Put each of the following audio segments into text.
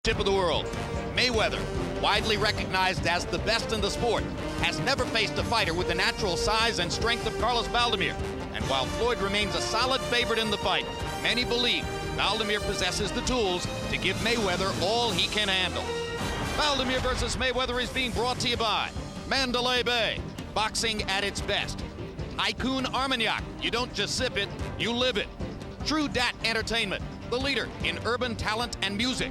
Tip of the world. Mayweather, widely recognized as the best in the sport, has never faced a fighter with the natural size and strength of Carlos Baldomir. And while Floyd remains a solid favorite in the fight, many believe Baldomir possesses the tools to give Mayweather all he can handle. Baldomir versus Mayweather is being brought to you by Mandalay Bay, boxing at its best. Tycoon Armagnac, you don't just sip it, you live it. True Dat Entertainment, the leader in urban talent and music.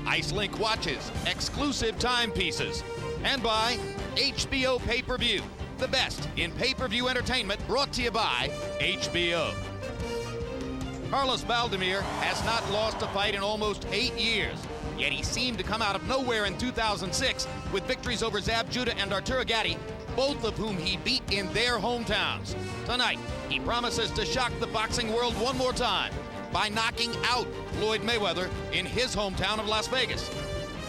Icelink watches, exclusive timepieces. And by HBO Pay-Per-View, the best in pay-per-view entertainment, brought to you by HBO. Carlos Baldomir has not lost a fight in almost 8 years, yet he seemed to come out of nowhere in 2006 with victories over Zab Judah and Arturo Gatti, both of whom he beat in their hometowns. Tonight, he promises to shock the boxing world one more time by knocking out Floyd Mayweather in his hometown of Las Vegas.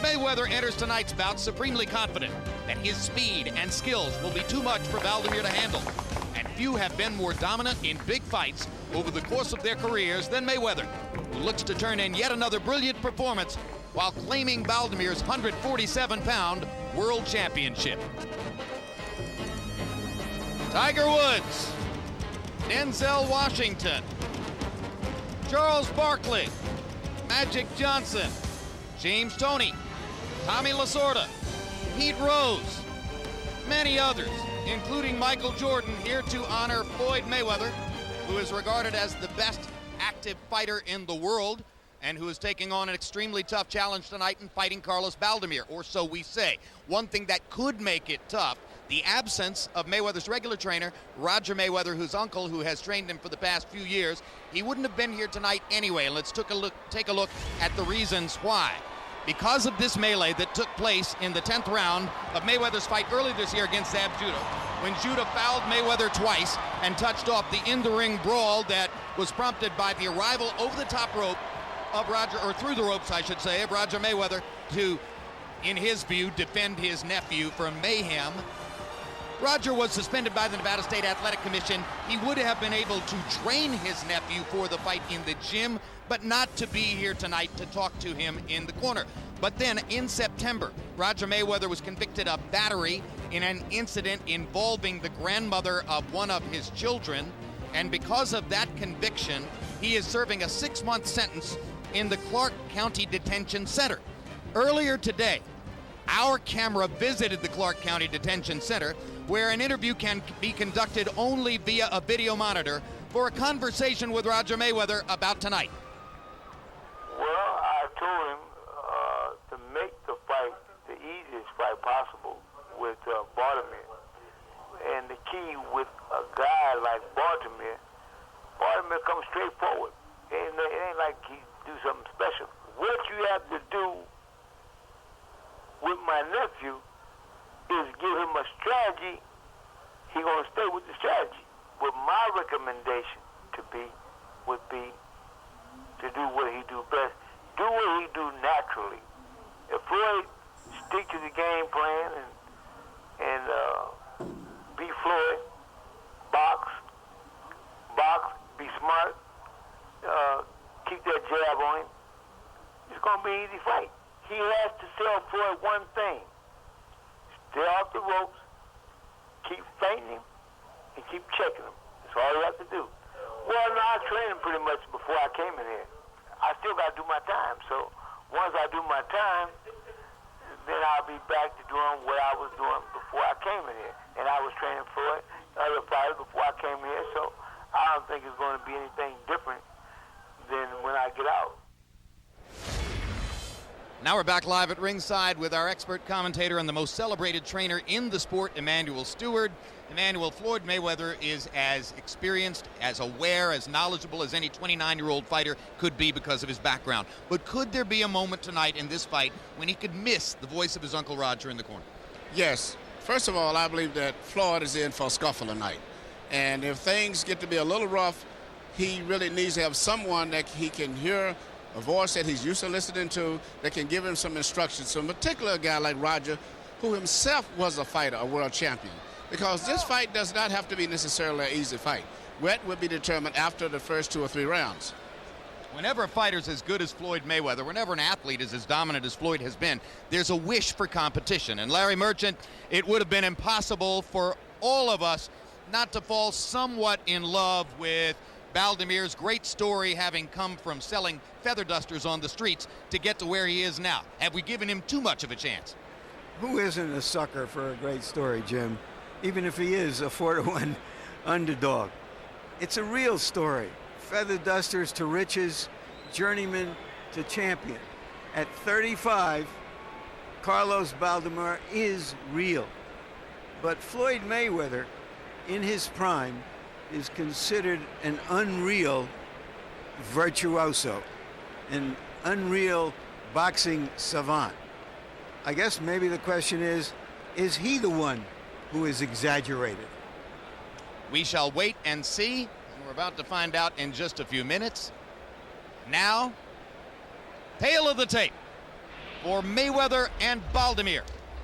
Mayweather enters tonight's bout supremely confident that his speed and skills will be too much for Baldomir to handle. And few have been more dominant in big fights over the course of their careers than Mayweather, who looks to turn in yet another brilliant performance while claiming Baldomir's 147-pound world championship. Tiger Woods, Denzel Washington, Charles Barkley, Magic Johnson, James Toney, Tommy Lasorda, Pete Rose, many others, including Michael Jordan, here to honor Floyd Mayweather, who is regarded as the best active fighter in the world and who is taking on an extremely tough challenge tonight in fighting Carlos Baldomir, or so we say. One thing that could make it tough, the absence of Mayweather's regular trainer, Roger Mayweather, whose uncle, who has trained him for the past few years. He wouldn't have been here tonight anyway. Let's take a look at the reasons why. Because of this melee that took place in the 10th round of Mayweather's fight early this year against Zab Judah, when Judah fouled Mayweather twice and touched off the in-the-ring brawl that was prompted by the arrival over the top rope of Roger, or through the ropes, I should say, of Roger Mayweather to, in his view, defend his nephew from mayhem. Roger was suspended by the Nevada State Athletic Commission. He would have been able to train his nephew for the fight in the gym, but not to be here tonight to talk to him in the corner. But then in September, Roger Mayweather was convicted of battery in an incident involving the grandmother of one of his children. And because of that conviction, he is serving a 6-month sentence in the Clark County Detention Center. Earlier today, our camera visited the Clark County Detention Center, where an interview can be conducted only via a video monitor, for a conversation with Roger Mayweather about tonight. Well, I told him to make the fight the easiest fight possible with Baldomir. And the key with a guy like Baldomir comes straight forward. It ain't like he do something special. What you have to do with my nephew is give him a strategy. He gonna stay with the strategy. But my recommendation would be to do what he do best. Do what he do naturally. If Floyd stick to the game plan and be Floyd, box, be smart, keep that jab on him, it's gonna be an easy fight. He has to tell Floyd one thing: stay off the ropes, keep feinting him, and keep checking him. That's all you have to do. Well, no, I trained him pretty much before I came in here. I still got to do my time. So once I do my time, then I'll be back to doing what I was doing before I came in here. And I was training Floyd, other fighters before I came here. So I don't think it's going to be anything different than when I get out. Now we're back live at ringside with our expert commentator and the most celebrated trainer in the sport, Emanuel Stewart. Emanuel, Floyd Mayweather is as experienced, as aware, as knowledgeable as any 29-year-old fighter could be because of his background. But could there be a moment tonight in this fight when he could miss the voice of his Uncle Roger in the corner? Yes. First of all, I believe that Floyd is in for a scuffle tonight. And if things get to be a little rough, he really needs to have someone that he can hear, a voice that he's used to listening to, that can give him some instructions. So in particular, a guy like Roger, who himself was a fighter, a world champion. Because this fight does not have to be necessarily an easy fight. What will be determined after the first 2 or 3 rounds. Whenever a fighter's as good as Floyd Mayweather, whenever an athlete is as dominant as Floyd has been, there's a wish for competition. And Larry Merchant, it would have been impossible for all of us not to fall somewhat in love with Baldomir's great story, having come from selling feather dusters on the streets to get to where he is now. Have we given him too much of a chance? Who isn't a sucker for a great story, Jim? Even if he is a 4-to-1 underdog. It's a real story. Feather dusters to riches, journeyman to champion. At 35, Carlos Baldomir is real. But Floyd Mayweather, in his prime, is considered an unreal virtuoso, an unreal boxing savant. I guess maybe the question is he the one who is exaggerated? We shall wait and see. We're about to find out in just a few minutes. Now, tail of the tape for Mayweather and Baldomir.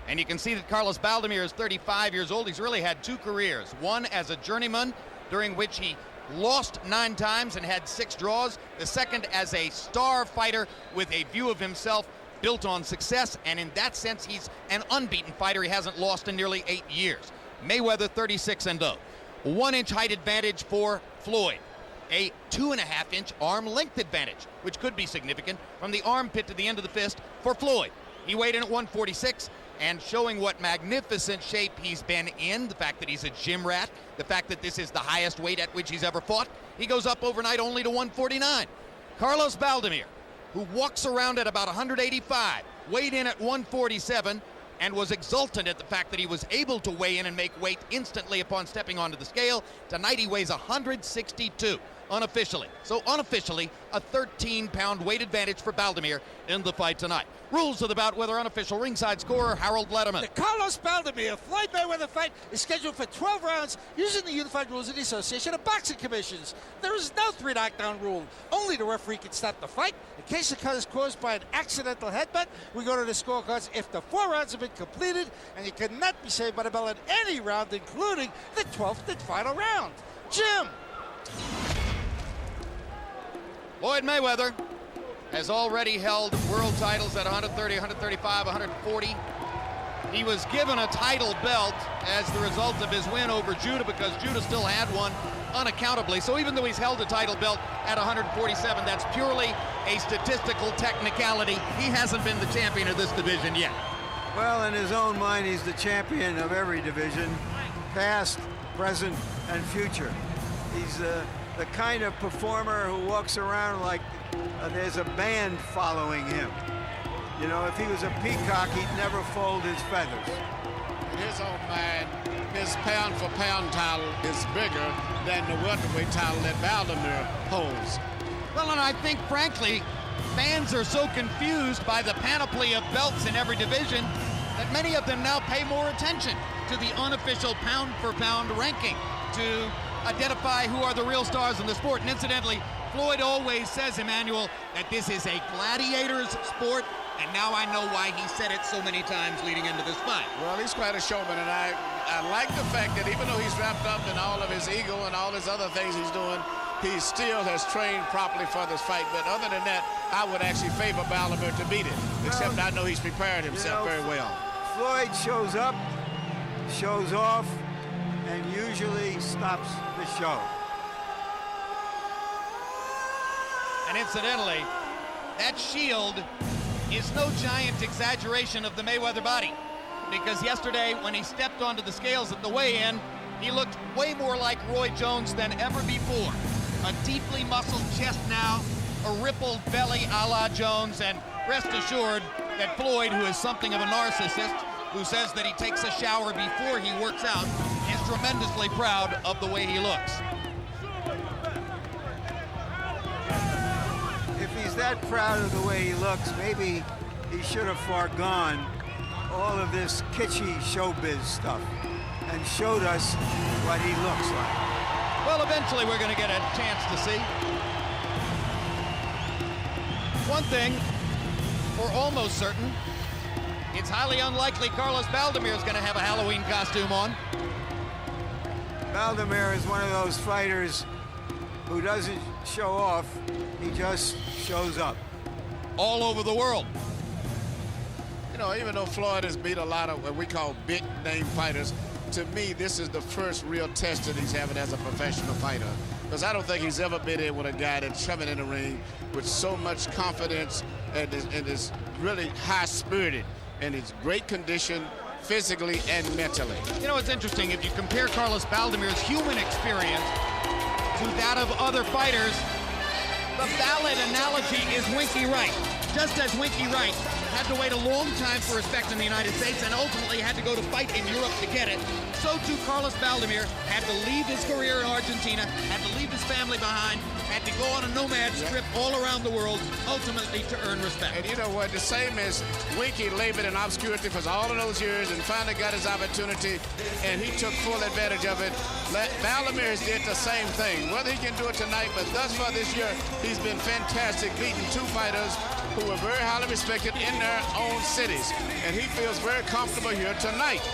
And you can see that Carlos Baldomir is 35 years old. He's really had 2 careers. One as a journeyman, during which he lost 9 times and had 6 draws. The second as a star fighter with a view of himself built on success. And in that sense, he's an unbeaten fighter. He hasn't lost in nearly 8 years. Mayweather 36-0. 1-inch height advantage for Floyd. A 2.5-inch arm length advantage, which could be significant from the armpit to the end of the fist for Floyd. He weighed in at 146 and showing what magnificent shape he's been in, the fact that he's a gym rat, the fact that this is the highest weight at which he's ever fought. He goes up overnight only to 149. Carlos Baldomir, who walks around at about 185, weighed in at 147, and was exultant at the fact that he was able to weigh in and make weight instantly upon stepping onto the scale. Tonight he weighs 162, unofficially. So unofficially, a 13-pound weight advantage for Baldomir in the fight tonight. Rules of the bout with our unofficial ringside scorer, Harold Letterman. The Carlos Baldomir Floyd Mayweather fight is scheduled for 12 rounds using the unified rules of the Association of Boxing Commissions. There is no 3-knockdown rule. Only the referee can stop the fight. In case the cut is caused by an accidental headbutt, we go to the scorecards if the 4 rounds have been completed, and you cannot be saved by the bell at any round, including the 12th and final round. Jim! Floyd Mayweather has already held world titles at 130, 135, 140. He was given a title belt as the result of his win over Judah, because Judah still had one unaccountably. So even though he's held a title belt at 147, that's purely a statistical technicality. He hasn't been the champion of this division yet. Well, in his own mind, he's the champion of every division, past, present, and future. He's the kind of performer who walks around like there's a band following him. You know, if he was a peacock, he'd never fold his feathers. In his own mind, his pound-for-pound title is bigger than the welterweight title that Baldomir holds. Well, and I think, frankly, fans are so confused by the panoply of belts in every division that many of them now pay more attention to the unofficial pound-for-pound ranking to identify who are the real stars in the sport. And incidentally, Floyd always says, Emmanuel, that this is a gladiator's sport, and now I know why he said it so many times leading into this fight. Well, he's quite a showman, and I like the fact that even though he's wrapped up in all of his ego and all his other things he's doing, he still has trained properly for this fight. But other than that, I would actually favor Baldomir to beat it, except I know he's prepared himself very well. Floyd shows up, shows off, and usually stops the show. And incidentally, that shield is no giant exaggeration of the Mayweather body, because yesterday when he stepped onto the scales at the weigh-in, he looked way more like Roy Jones than ever before. A deeply muscled chest now, a rippled belly a la Jones, and rest assured that Floyd, who is something of a narcissist, who says that he takes a shower before he works out, is tremendously proud of the way he looks. If he's that proud of the way he looks, maybe he should have foregone all of this kitschy showbiz stuff and showed us what he looks like. Well, eventually we're going to get a chance to see. One thing, for almost certain, it's highly unlikely Carlos Baldomir is going to have a Halloween costume on. Baldomir is one of those fighters who doesn't show off, He just shows up. All over the world. You know, even though Floyd has beat a lot of what we call big-name fighters, to me, this is the first real test that he's having as a professional fighter. Because I don't think he's ever been in with a guy that's coming in the ring with so much confidence and is really high-spirited and is great condition physically and mentally. You know, it's interesting. If you compare Carlos Baldomir's human experience to that of other fighters, the valid analogy is Winky Wright. Just as Winky Wright had to wait a long time for respect in the United States and ultimately had to go to fight in Europe to get it, so too Carlos Baldomir had to leave his career in Argentina, had to leave his family behind, had to go on a nomad trip all around the world, ultimately to earn respect. And you know what? The same as Winky labored in obscurity for all of those years and finally got his opportunity, and he took full advantage of it. Baldomir has did the same thing. Whether he can do it tonight, but thus far this year, he's been fantastic, beating two fighters who were very highly respected in their own cities. And he feels very comfortable here tonight.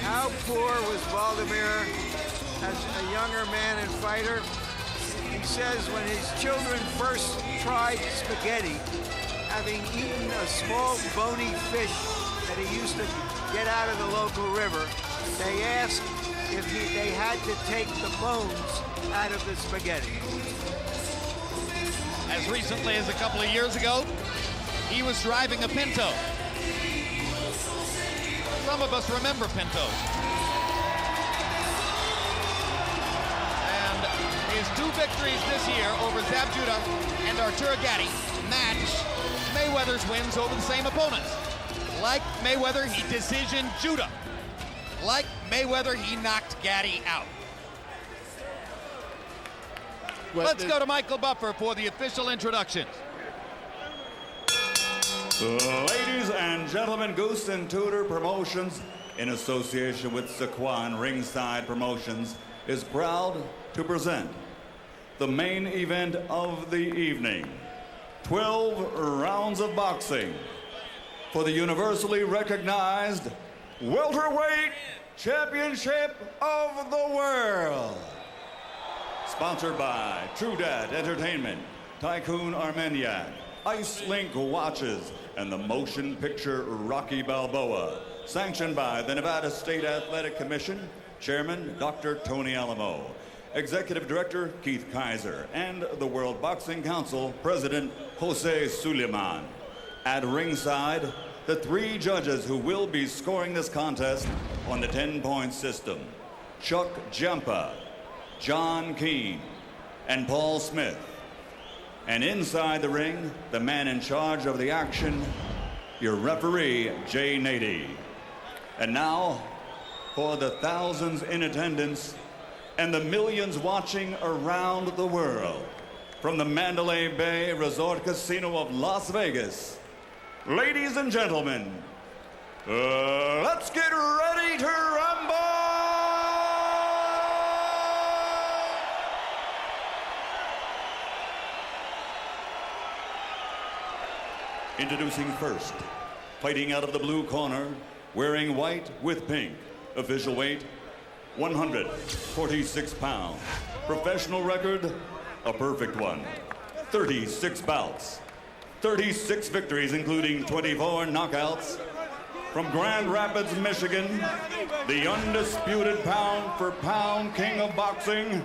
How poor was Baldomir as a younger man and fighter? He says when his children first tried spaghetti, having eaten a small bony fish that he used to get out of the local river, they asked if they had to take the bones out of the spaghetti. As recently as a couple of years ago, he was driving a Pinto. Some of us remember Pintos. And his two victories this year over Zab Judah and Artur Gatti match Mayweather's wins over the same opponents. Like Mayweather, he decisioned Judah. Like Mayweather, he knocked Gatti out. Let's go to Michael Buffer for the official introductions. Ladies and gentlemen, Goose and Tudor Promotions, in association with Sequan Ringside Promotions, is proud to present the main event of the evening. 12 rounds of boxing for the universally recognized welterweight championship of the world. Sponsored by True Dad Entertainment, Tycoon Armeniak, Ice Link Watches, and the motion picture Rocky Balboa. Sanctioned by the Nevada State Athletic Commission, Chairman Dr. Tony Alamo, Executive Director Keith Kaiser, and the World Boxing Council President Jose Suleiman. At ringside, the three judges who will be scoring this contest on the 10-point system: Chuck Giampa, John Keane, and Paul Smith. And inside the ring, the man in charge of the action, your referee, Jay Nady. And now, for the thousands in attendance and the millions watching around the world, from the Mandalay Bay Resort Casino of Las Vegas, ladies and gentlemen, let's get ready to rumble! Introducing first, fighting out of the blue corner, wearing white with pink, official weight 146 pounds. Professional record, a perfect one. 36 bouts, 36 victories, including 24 knockouts. From Grand Rapids, Michigan, the undisputed pound-for-pound king of boxing,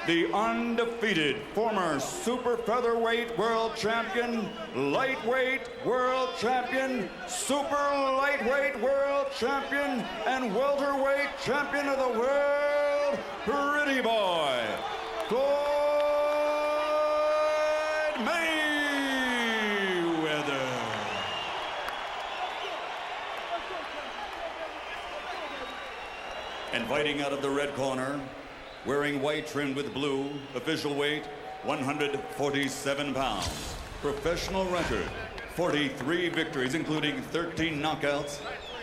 the undefeated former super featherweight world champion, lightweight world champion, super lightweight world champion, and welterweight champion of the world, pretty boy, Floyd Mayweather. And fighting out of the red corner, wearing white trimmed with blue, official weight 147 pounds. Professional record, 43 victories, including 13 knockouts,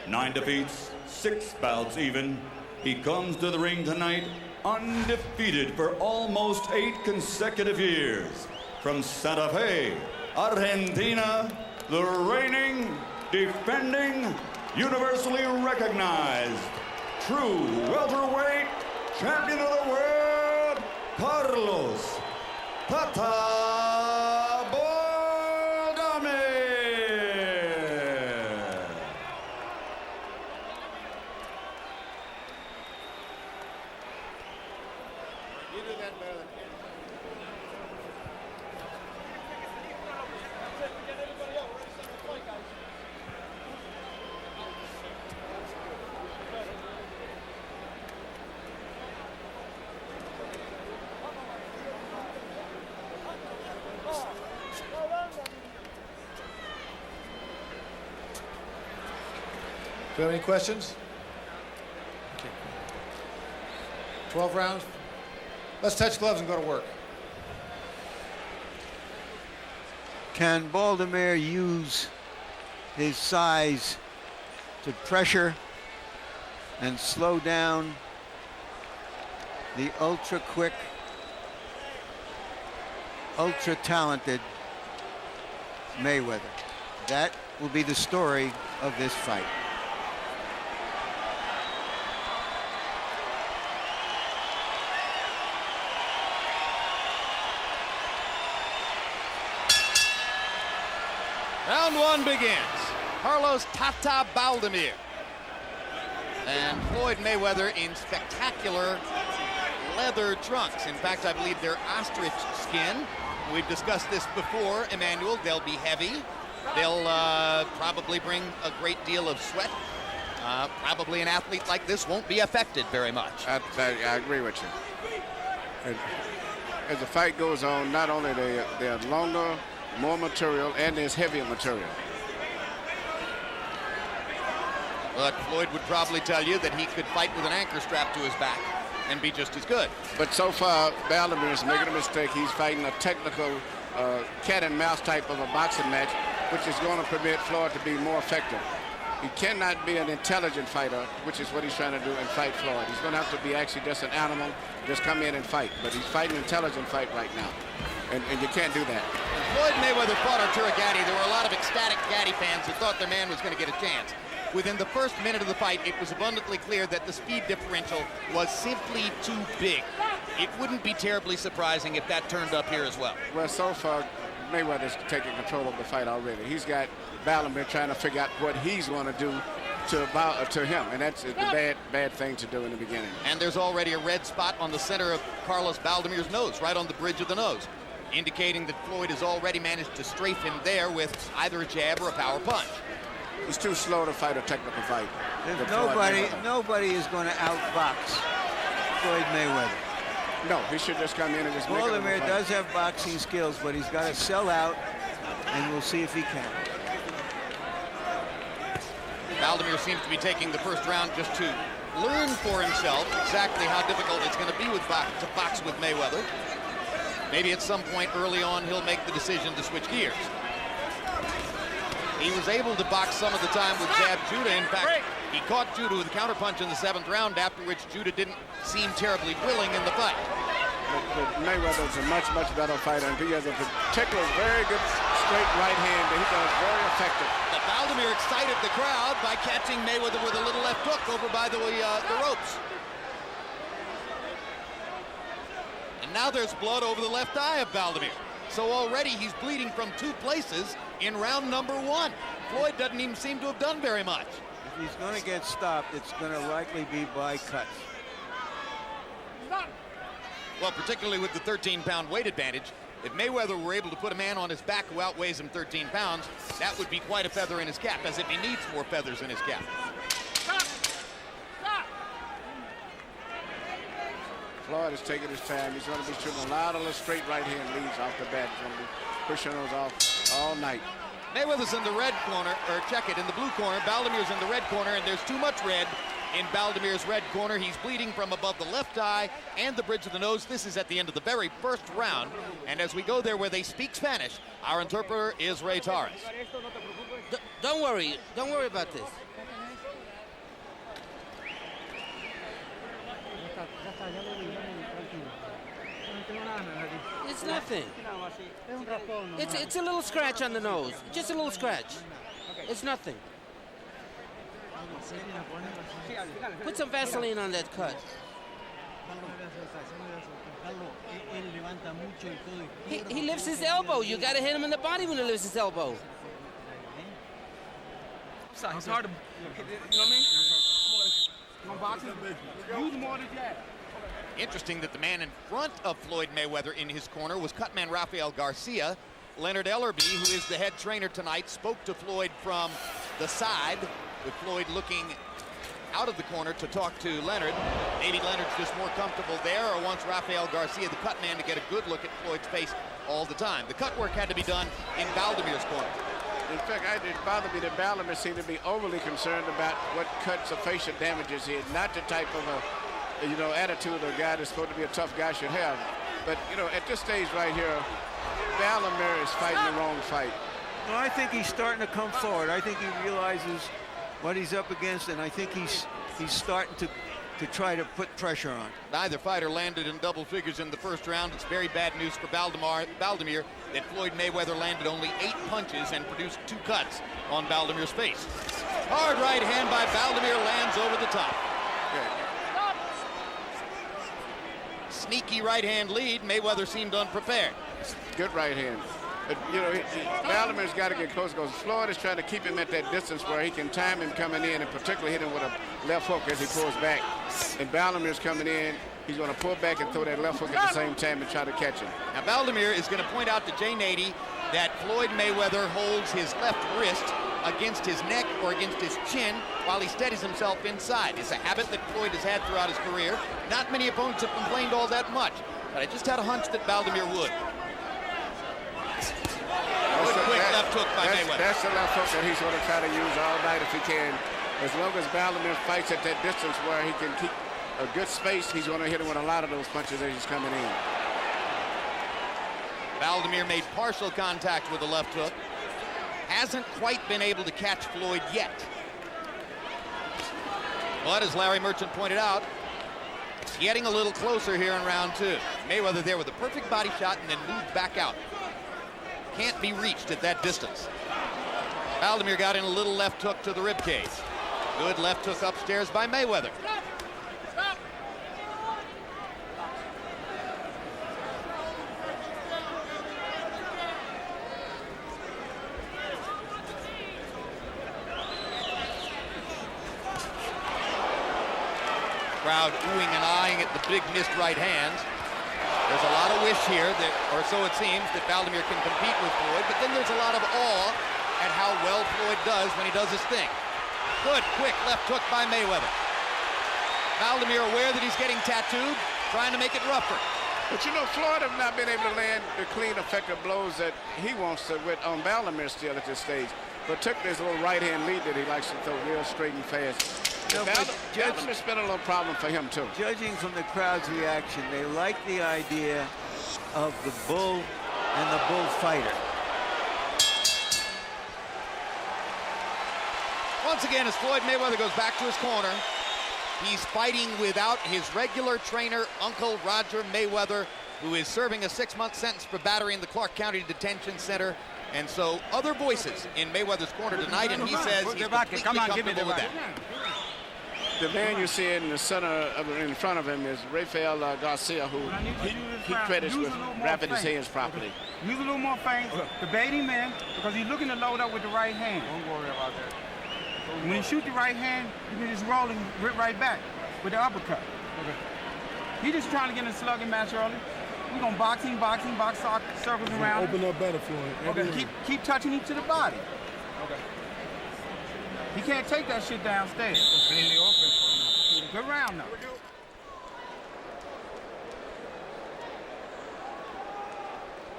9 defeats, 6 bouts even. He comes to the ring tonight undefeated for almost 8 consecutive years. From Santa Fe, Argentina, the reigning, defending, universally recognized, true welterweight champion of the world, Carlos Tata Baldomir. You do that better than Do you have any questions? Okay. 12 rounds. Let's touch gloves and go to work. Can Baldomir use his size to pressure and slow down the ultra-quick, ultra-talented Mayweather? That will be the story of this fight. Round one begins. Carlos Tata Baldomir and Floyd Mayweather in spectacular leather trunks. In fact, I believe they're ostrich skin. We've discussed this before, Emmanuel. They'll be heavy. They'll probably bring a great deal of sweat. Probably an athlete like this won't be affected very much. I agree with you. As the fight goes on, not only they're longer, more material, and there's heavier material. But Floyd would probably tell you that he could fight with an anchor strapped to his back and be just as good. But so far, Baldomir is making a mistake. He's fighting a technical cat and mouse type of a boxing match, which is going to permit Floyd to be more effective. He cannot be an intelligent fighter, which is what he's trying to do, and fight Floyd. He's going to have to be actually just an animal, just come in and fight. But he's fighting an intelligent fight right now, and you can't do that. When Floyd Mayweather fought Arturo Gatti, there were a lot of ecstatic Gatti fans who thought their man was going to get a chance. Within the first minute of the fight, it was abundantly clear that the speed differential was simply too big. It wouldn't be terribly surprising if that turned up here as well. Well, so far, Mayweather's taking control of the fight already. He's got Baldomir trying to figure out what he's going to do to him, and that's the bad thing to do in the beginning. And there's already a red spot on the center of Carlos Baldomir's nose, right on the bridge of the nose, indicating that Floyd has already managed to strafe him there with either a jab or a power punch. He's too slow to fight a technical fight. Nobody is going to outbox Floyd Mayweather. No, he should just come in and just make it a Baldomir fight. does have boxing skills, but he's got to sell out, and we'll see if he can. Baldomir seems to be taking the first round just to learn for himself exactly how difficult it's going to be to box with Mayweather. Maybe at some point early on he'll make the decision to switch gears. He was able to box some of the time with jab Judah. In fact, he caught Judah with a counterpunch in the 7th round, after which Judah didn't seem terribly willing in the fight. But Mayweather's a much better fighter, and he has a particular very good straight right hand that he does very effective. But Baldomir excited the crowd by catching Mayweather with a little left hook over by the ropes. And now there's blood over the left eye of Baldomir. So already he's bleeding from 2 places in round number 1. Floyd doesn't even seem to have done very much. If he's going to get stopped, it's going to likely be by cuts. Well, particularly with the 13-pound weight advantage, if Mayweather were able to put a man on his back who outweighs him 13 pounds, that would be quite a feather in his cap, as if he needs more feathers in his cap. Floyd is taking his time. He's going to be shooting a lot of the straight right hand leads off the bat. He's going to be pushing those off all night. Mayweather's in the red corner, or check it, in the blue corner. Baldomir's in the red corner, and there's too much red in Baldomir's red corner. He's bleeding from above the left eye and the bridge of the nose. This is at the end of the very first round. And as we go there where they speak Spanish, our interpreter is Ray Torres. Don't worry about this. It's nothing. It's a little scratch on the nose. Just a little scratch. It's nothing. Put some Vaseline on that cut. He lifts his elbow. You got to hit him in the body when he lifts his elbow. It's hard to, you know what I mean? Use more of the jab. Interesting that the man in front of Floyd Mayweather in his corner was cutman Rafael Garcia. Leonard Ellerby, who is the head trainer tonight, spoke to Floyd from the side, with Floyd looking out of the corner to talk to Leonard. Maybe Leonard's just more comfortable there, or wants Rafael Garcia, the cut man, to get a good look at Floyd's face all the time. The cut work had to be done in Baldomir's corner. In fact, it bothered me that Baldomir seemed to be overly concerned about what cuts or facial damages he had. Not the type of attitude a guy that's supposed to be a tough guy should have. But, at this stage right here, Baldomir is fighting the wrong fight. Well, I think he's starting to come forward. I think he realizes what he's up against, and I think he's starting to try to put pressure on. Neither fighter landed in double figures in the first round. It's very bad news for Baldomir that Floyd Mayweather landed only 8 punches and produced 2 cuts on Baldomir's face. Hard right hand by Baldomir lands over the top. Sneaky right hand lead. Mayweather seemed unprepared. Good right hand. But, Baldomir's got to get close because Floyd is trying to keep him at that distance where he can time him coming in and particularly hit him with a left hook as he pulls back. And Baldomir's coming in. He's going to pull back and throw that left hook at the same time and try to catch him. Now, Baldomir is going to point out to Jay Nady that Floyd Mayweather holds his left wrist against his neck or against his chin while he steadies himself inside. It's a habit that Floyd has had throughout his career. Not many opponents have complained all that much, but I just had a hunch that Baldomir would. Quick left hook by Mayweather. That's the left hook that he's going to try to use all night if he can. As long as Baldomir fights at that distance where he can keep a good space, he's going to hit him with a lot of those punches as he's coming in. Baldomir made partial contact with the left hook. Hasn't quite been able to catch Floyd yet. But as Larry Merchant pointed out, getting a little closer here in round 2. Mayweather there with a perfect body shot and then moved back out. Can't be reached at that distance. Baldomir got in a little left hook to the ribcage. Good left hook upstairs by Mayweather. Crowd oohing and eyeing at the big missed right hands. There's a lot of wish here, or so it seems, that Baldomir can compete with Floyd, but then there's a lot of awe at how well Floyd does when he does his thing. Good, quick left hook by Mayweather. Baldomir aware that he's getting tattooed, trying to make it rougher. But Floyd have not been able to land the clean, effective blows that he wants to on Baldomir still at this stage. Particularly his little right-hand lead that he likes to throw real straight and fast. Baldomir's been a little problem for him, too. Judging from the crowd's reaction, they like the idea of the bull and the bullfighter. Once again, as Floyd Mayweather goes back to his corner, he's fighting without his regular trainer, Uncle Roger Mayweather, who is serving a 6-month sentence for battery in the Clark County Detention Center. And so other voices in Mayweather's corner tonight, and he says he's completely comfortable with that. The man you see in the center, in front of him, is Rafael Garcia, who he credits with wrapping his hands properly. Use a little more feint to bait him in because he's looking to load up with the right hand. Don't worry about that. When you shoot the right hand, you can just roll and rip right back with the uppercut. Okay. He's just trying to get in a slugging match early. We're going box circles around. Open up better for him. Okay, keep touching him to the body. Okay. He can't take that shit downstairs. Completely open for him. Good round now.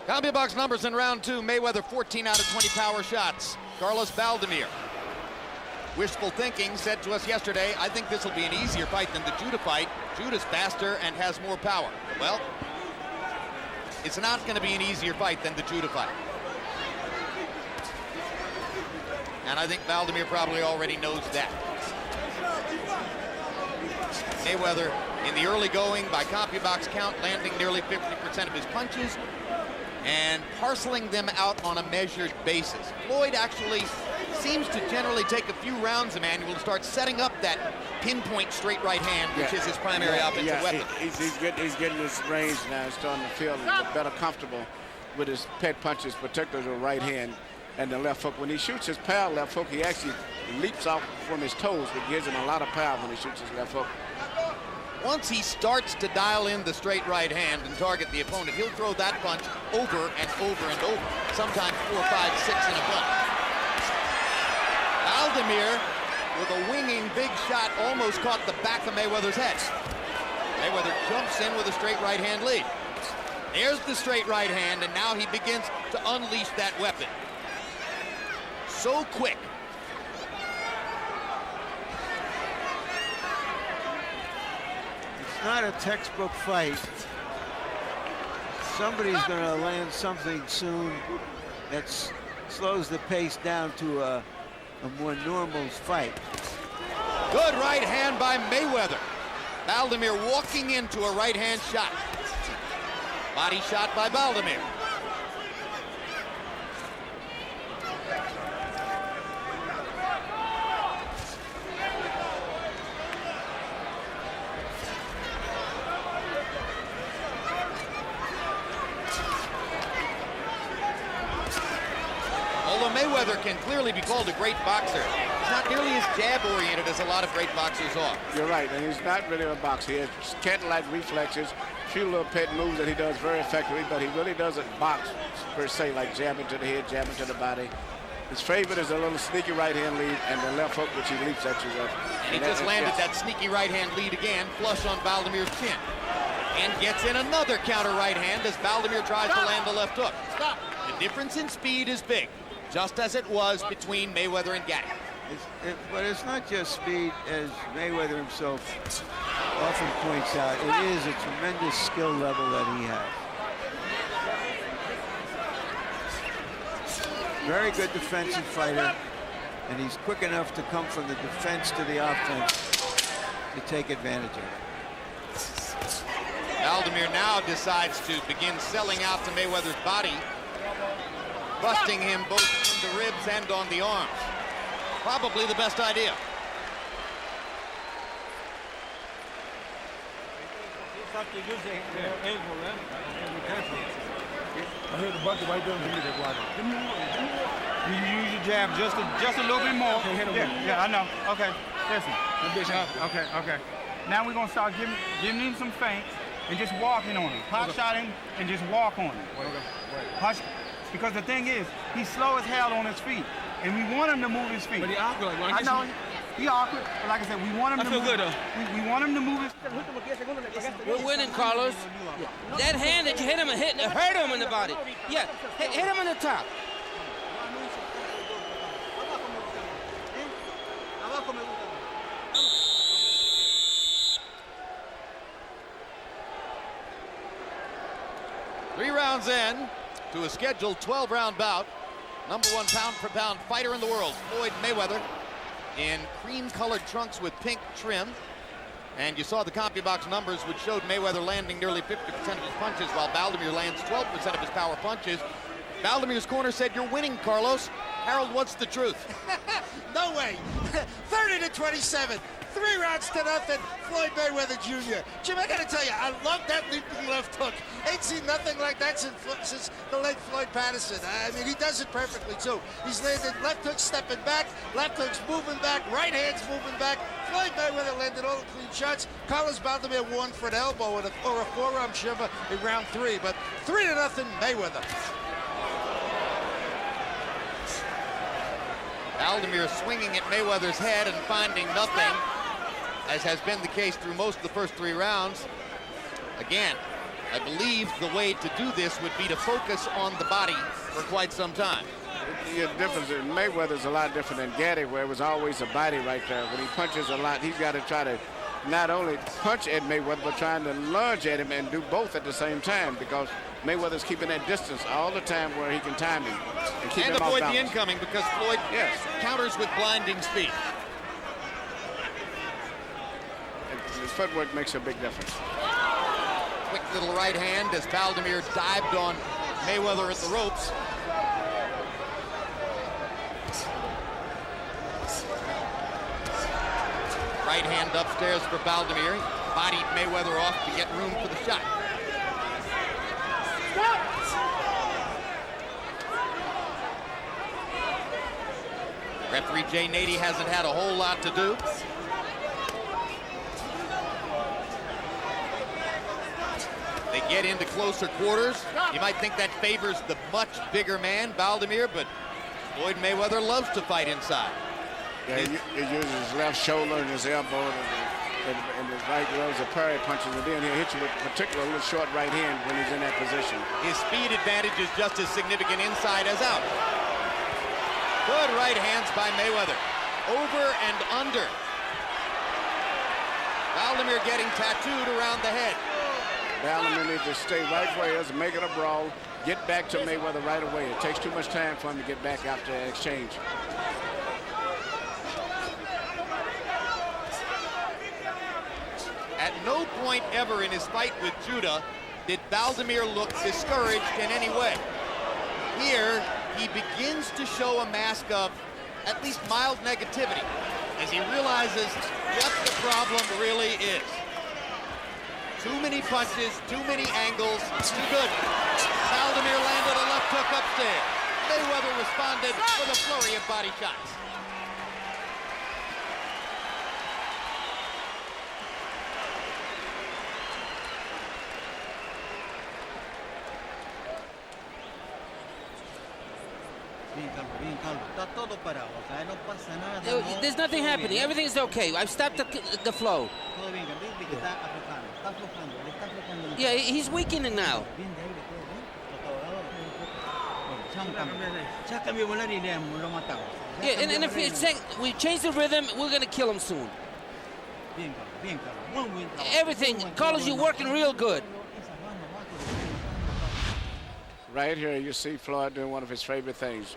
CompuBox numbers in round 2. Mayweather 14 out of 20 power shots. Carlos Baldomir. Wishful thinking said to us yesterday, I think this will be an easier fight than the Judah fight. Judah's faster and has more power. Well, it's not going to be an easier fight than the Judah fight. And I think Baldomir probably already knows that. Mayweather, in the early going, by CompuBox count, landing nearly 50% of his punches and parceling them out on a measured basis. Floyd actually seems to generally take a few rounds, Emmanuel, to start setting up that pinpoint straight right hand, which is his primary offensive weapon. He's getting his range now. He's starting to feel better comfortable with his pet punches, particularly the right hand and the left hook. When he shoots his power left hook, he actually leaps off from his toes, which gives him a lot of power when he shoots his left hook. Once he starts to dial in the straight right hand and target the opponent, he'll throw that punch over and over and over, sometimes 4, 5, 6 in a punch. Baldomir, with a winging big shot, almost caught the back of Mayweather's head. Mayweather jumps in with a straight right hand lead. There's the straight right hand, and now he begins to unleash that weapon. So quick. It's not a textbook fight. Somebody's going to land something soon that slows the pace down to a more normal fight. Good right hand by Mayweather. Baldomir walking into a right hand shot. Body shot by Baldomir. Although Mayweather can clearly be called a great boxer, he's not nearly as jab-oriented as a lot of great boxers are. You're right, and he's not really a boxer. He has cat-like reflexes, few little pet moves that he does very effectively, but he really doesn't box per se, like jabbing to the head, jabbing to the body. His favorite is a little sneaky right-hand lead and the left hook, which he leaps at you with. And he just landed that sneaky right-hand lead again, flush on Baldomir's chin. And gets in another counter right hand as Baldomir tries to land the left hook. The difference in speed is big, just as it was between Mayweather and Gatti. But it's not just speed, as Mayweather himself often points out. It is a tremendous skill level that he has. Very good defensive fighter, and he's quick enough to come from the defense to the offense to take advantage of it. Baldomir now decides to begin selling out to Mayweather's body, busting him both in the ribs and on the arms. Probably the best idea. I heard the bucket right there. You use your jab just a little bit more. Okay, hit him. Yeah, I know. Okay, listen. Okay. Now we're gonna start giving him some feints and just walking on him. Pop shot him and just walk on him. Because the thing is, he's slow as hell on his feet, and we want him to move his feet. But he awkward. I know. He awkward, but like I said, we want him to move. I feel good though. We want him to move his feet. We're winning, Carlos. That hand that you hit him and hurt him in the body. Yeah, hit him on the top. Three rounds in to a scheduled 12-round bout. Number 1 pound-for-pound fighter in the world, Floyd Mayweather, in cream-colored trunks with pink trim. And you saw the CompuBox numbers, which showed Mayweather landing nearly 50% of his punches, while Baldomir lands 12% of his power punches. Baldomir's corner said, "You're winning, Carlos." Harold, what's the truth? No way. 30-27. 3 rounds to nothing. Floyd Mayweather Jr. Jim, I gotta tell you, I love that leaping left hook. Ain't seen nothing like that since the late Floyd Patterson. I mean, he does it perfectly too. He's landed left hook stepping back, left hook's moving back, right hand's moving back. Floyd Mayweather landed all the clean shots. Carlos Baldomir won for an elbow or a forearm shiver in round 3, but 3-0 Mayweather. Baldomir swinging at Mayweather's head and finding nothing, as has been the case through most of the first 3 rounds. Again, I believe the way to do this would be to focus on the body for quite some time. The difference in Mayweather's a lot different than Gatti, where it was always a body right there. When he punches a lot, he's got to try to not only punch at Mayweather, but trying to lunge at him and do both at the same time, because Mayweather's keeping that distance all the time where he can time him and keep him off avoid balance. the incoming, because Floyd counters with blinding speed. His footwork makes a big difference. Quick little right hand as Baldomir dived on Mayweather at the ropes. right hand upstairs for Baldomir. He bodied Mayweather off to get room for the shot. Referee Jay Nady hasn't had a whole lot to do. They get into closer quarters. You might think that favors the much bigger man, Baldomir, but Floyd Mayweather loves to fight inside. Yeah, he uses his left shoulder and his elbow and his right gloves are parry punches, and then he'll hit you with particularly a little short right hand when he's in that position. His speed advantage is just as significant inside as out. Good right hands by Mayweather. Over and under. Baldomir getting tattooed around the head. Baldomir needs to stay right where he is, make it a brawl, get back to Mayweather right away. It takes too much time for him to get back after that exchange. At no point ever in his fight with Judah did Baldomir look discouraged in any way. Here, he begins to show a mask of at least mild negativity as he realizes what the problem really is. Too many punches, too many angles, too good. Baldomir landed a left hook upstairs. Mayweather responded with a flurry of body shots. There's nothing happening. Everything's okay. I've stopped the flow. Yeah, he's weakening now. Yeah, and if it's saying we change the rhythm, we're going to kill him soon. Everything, Carlos, you're working real good. Right here, you see Floyd doing one of his favorite things.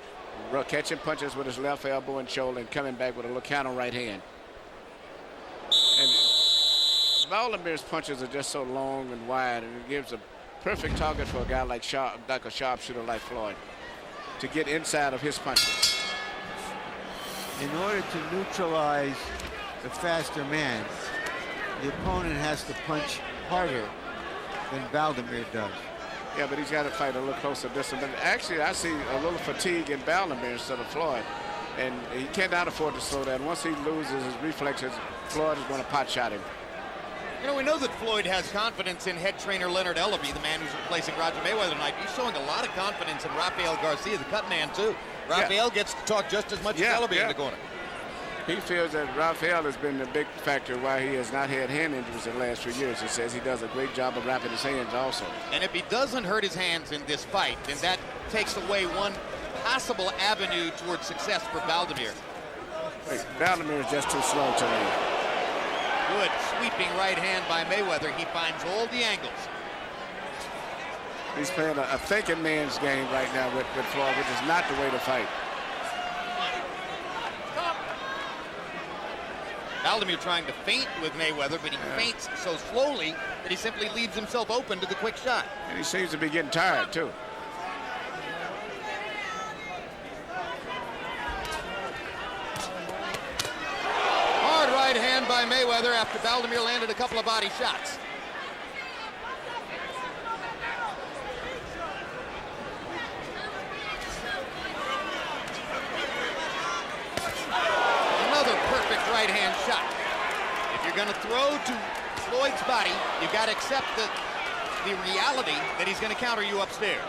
Catching punches with his left elbow and shoulder and coming back with a little counter right hand. And Baldomir's punches are just so long and wide, and it gives a perfect target for a guy like a sharpshooter like Floyd to get inside of his punches. In order to neutralize the faster man, the opponent has to punch harder than Baldomir does. Yeah, but he's got to fight a little closer distance. But actually, I see a little fatigue in Baldomir instead of Floyd. And he cannot afford to slow down. Once he loses his reflexes, Floyd is going to pot shot him. You know, we know that Floyd has confidence in head trainer Leonard Ellaby, the man who's replacing Roger Mayweather tonight. He's showing a lot of confidence in Rafael Garcia, the cut man, too. Rafael gets to talk just as much as Ellaby in the corner. He feels that Rafael has been the big factor why he has not had hand injuries in the last few years. He says he does a great job of wrapping his hands also. And if he doesn't hurt his hands in this fight, then that takes away one possible avenue towards success for Baldomir. Baldomir is just too slow today. Good sweeping right hand by Mayweather. He finds all the angles. He's playing a thinking man's game right now with Floyd, which is not the way to fight. Baldomir trying to feint with Mayweather, but he feints so slowly that he simply leaves himself open to the quick shot. And he seems to be getting tired, too. Hard right hand by Mayweather after Baldomir landed a couple of body shots. Right hand shot. If you're going to throw to Floyd's body, you've got to accept the reality that he's going to counter you upstairs.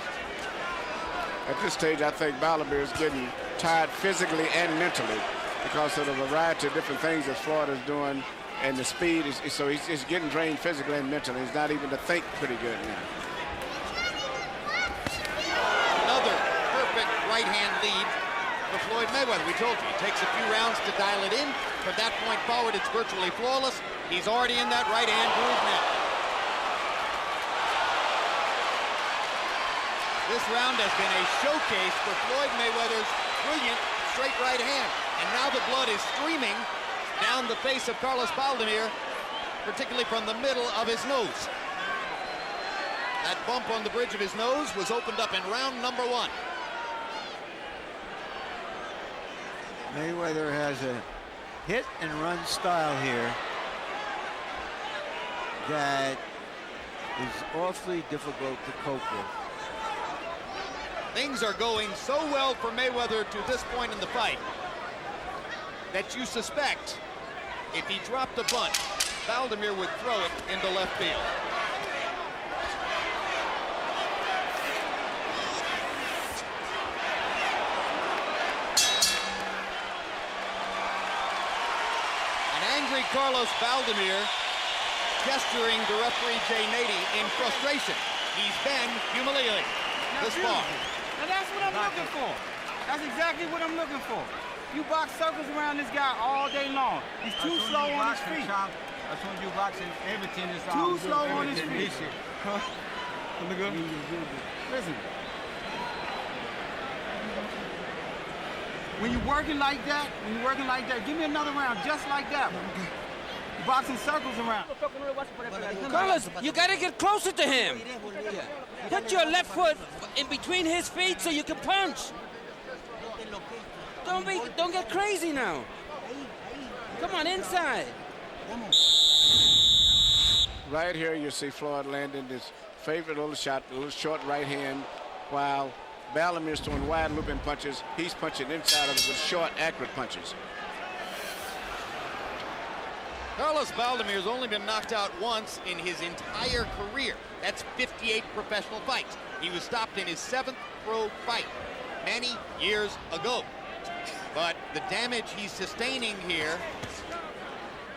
At this stage, I think Baldomir is getting tired physically and mentally because of the variety of different things that Floyd is doing, and the speed is so he's getting drained physically and mentally. He's not even to think pretty good now. Another perfect right hand lead for Floyd Mayweather. We told you, it takes a few rounds to dial it in. From that point forward, it's virtually flawless. He's already in that right hand groove now. This round has been a showcase for Floyd Mayweather's brilliant straight right hand. And now the blood is streaming down the face of Carlos Baldomir, particularly from the middle of his nose. That bump on the bridge of his nose was opened up in round number 1. Mayweather has a hit and run style here that is awfully difficult to cope with. Things are going so well for Mayweather to this point in the fight that you suspect if he dropped a bunch, Baldomir would throw it into left field. Angry Carlos Baldomir gesturing to referee Jay Nady in frustration. He's been humiliated this far. Now that's what I'm looking for. That's exactly what I'm looking for. You box circles around this guy all day long. He's too slow on his feet. As soon as you boxing, everything is too slow on his feet. Huh? Listen. When you're working like that, give me another round just like that. You're boxing circles around. Carlos, you gotta get closer to him. Put your left foot in between his feet so you can punch. Don't get crazy now. Come on, inside. Right here, you see Floyd landing his favorite little shot, a little short right hand, while Baldomir's throwing wide looping punches. He's punching inside of it with short, accurate punches. Carlos Baldomir's only been knocked out once in his entire career. That's 58 professional fights. He was stopped in his 7th pro fight many years ago. But the damage he's sustaining here,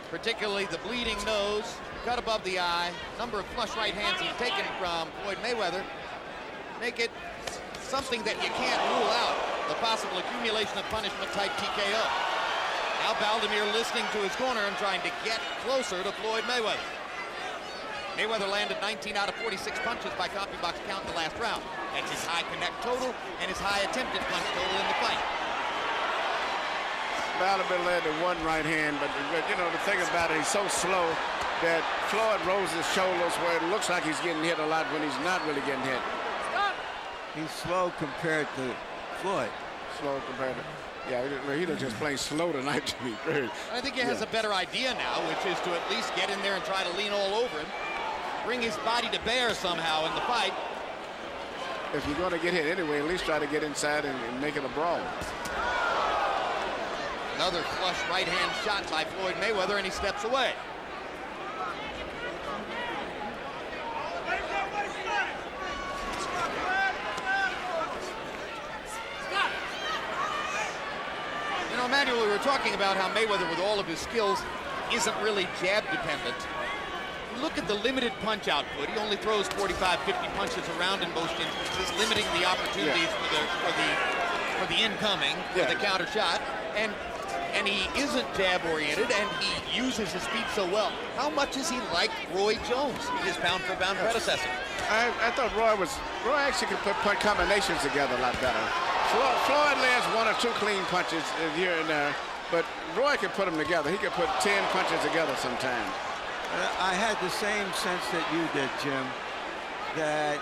particularly the bleeding nose, cut above the eye, number of flush right hands he's taken from Floyd Mayweather, make it something that you can't rule out, the possible accumulation of punishment type TKO. Now Baldomir listening to his corner and trying to get closer to Floyd Mayweather. Mayweather landed 19 out of 46 punches by copy box count in the last round. That's his high connect total and his high attempted punch total in the fight. Baldomir landed one right hand, but you know, the thing about it, he's so slow that Floyd rolls his shoulders where it looks like he's getting hit a lot when he's not really getting hit. He's slow compared to Floyd. Slow compared to, yeah, he just plain slow tonight to me. I think he has a better idea now, which is to at least get in there and try to lean all over him, bring his body to bear somehow in the fight. If you're going to get hit anyway, at least try to get inside and make it a brawl. Another flush right hand shot by Floyd Mayweather, and he steps away. You know, Emmanuel, we were talking about how Mayweather, with all of his skills, isn't really jab dependent. Look at the limited punch output. He only throws 45, 50 punches around in most instances, limiting the opportunities for the incoming, for the counter shot. And he isn't jab oriented, and he uses his feet so well. How much is he like Roy Jones, his pound for pound predecessor? I thought Roy actually could put combinations together a lot better. Floyd lands 1 or 2 clean punches here and there, but Roy can put them together. He could put 10 punches together sometimes. I had the same sense that you did, Jim, that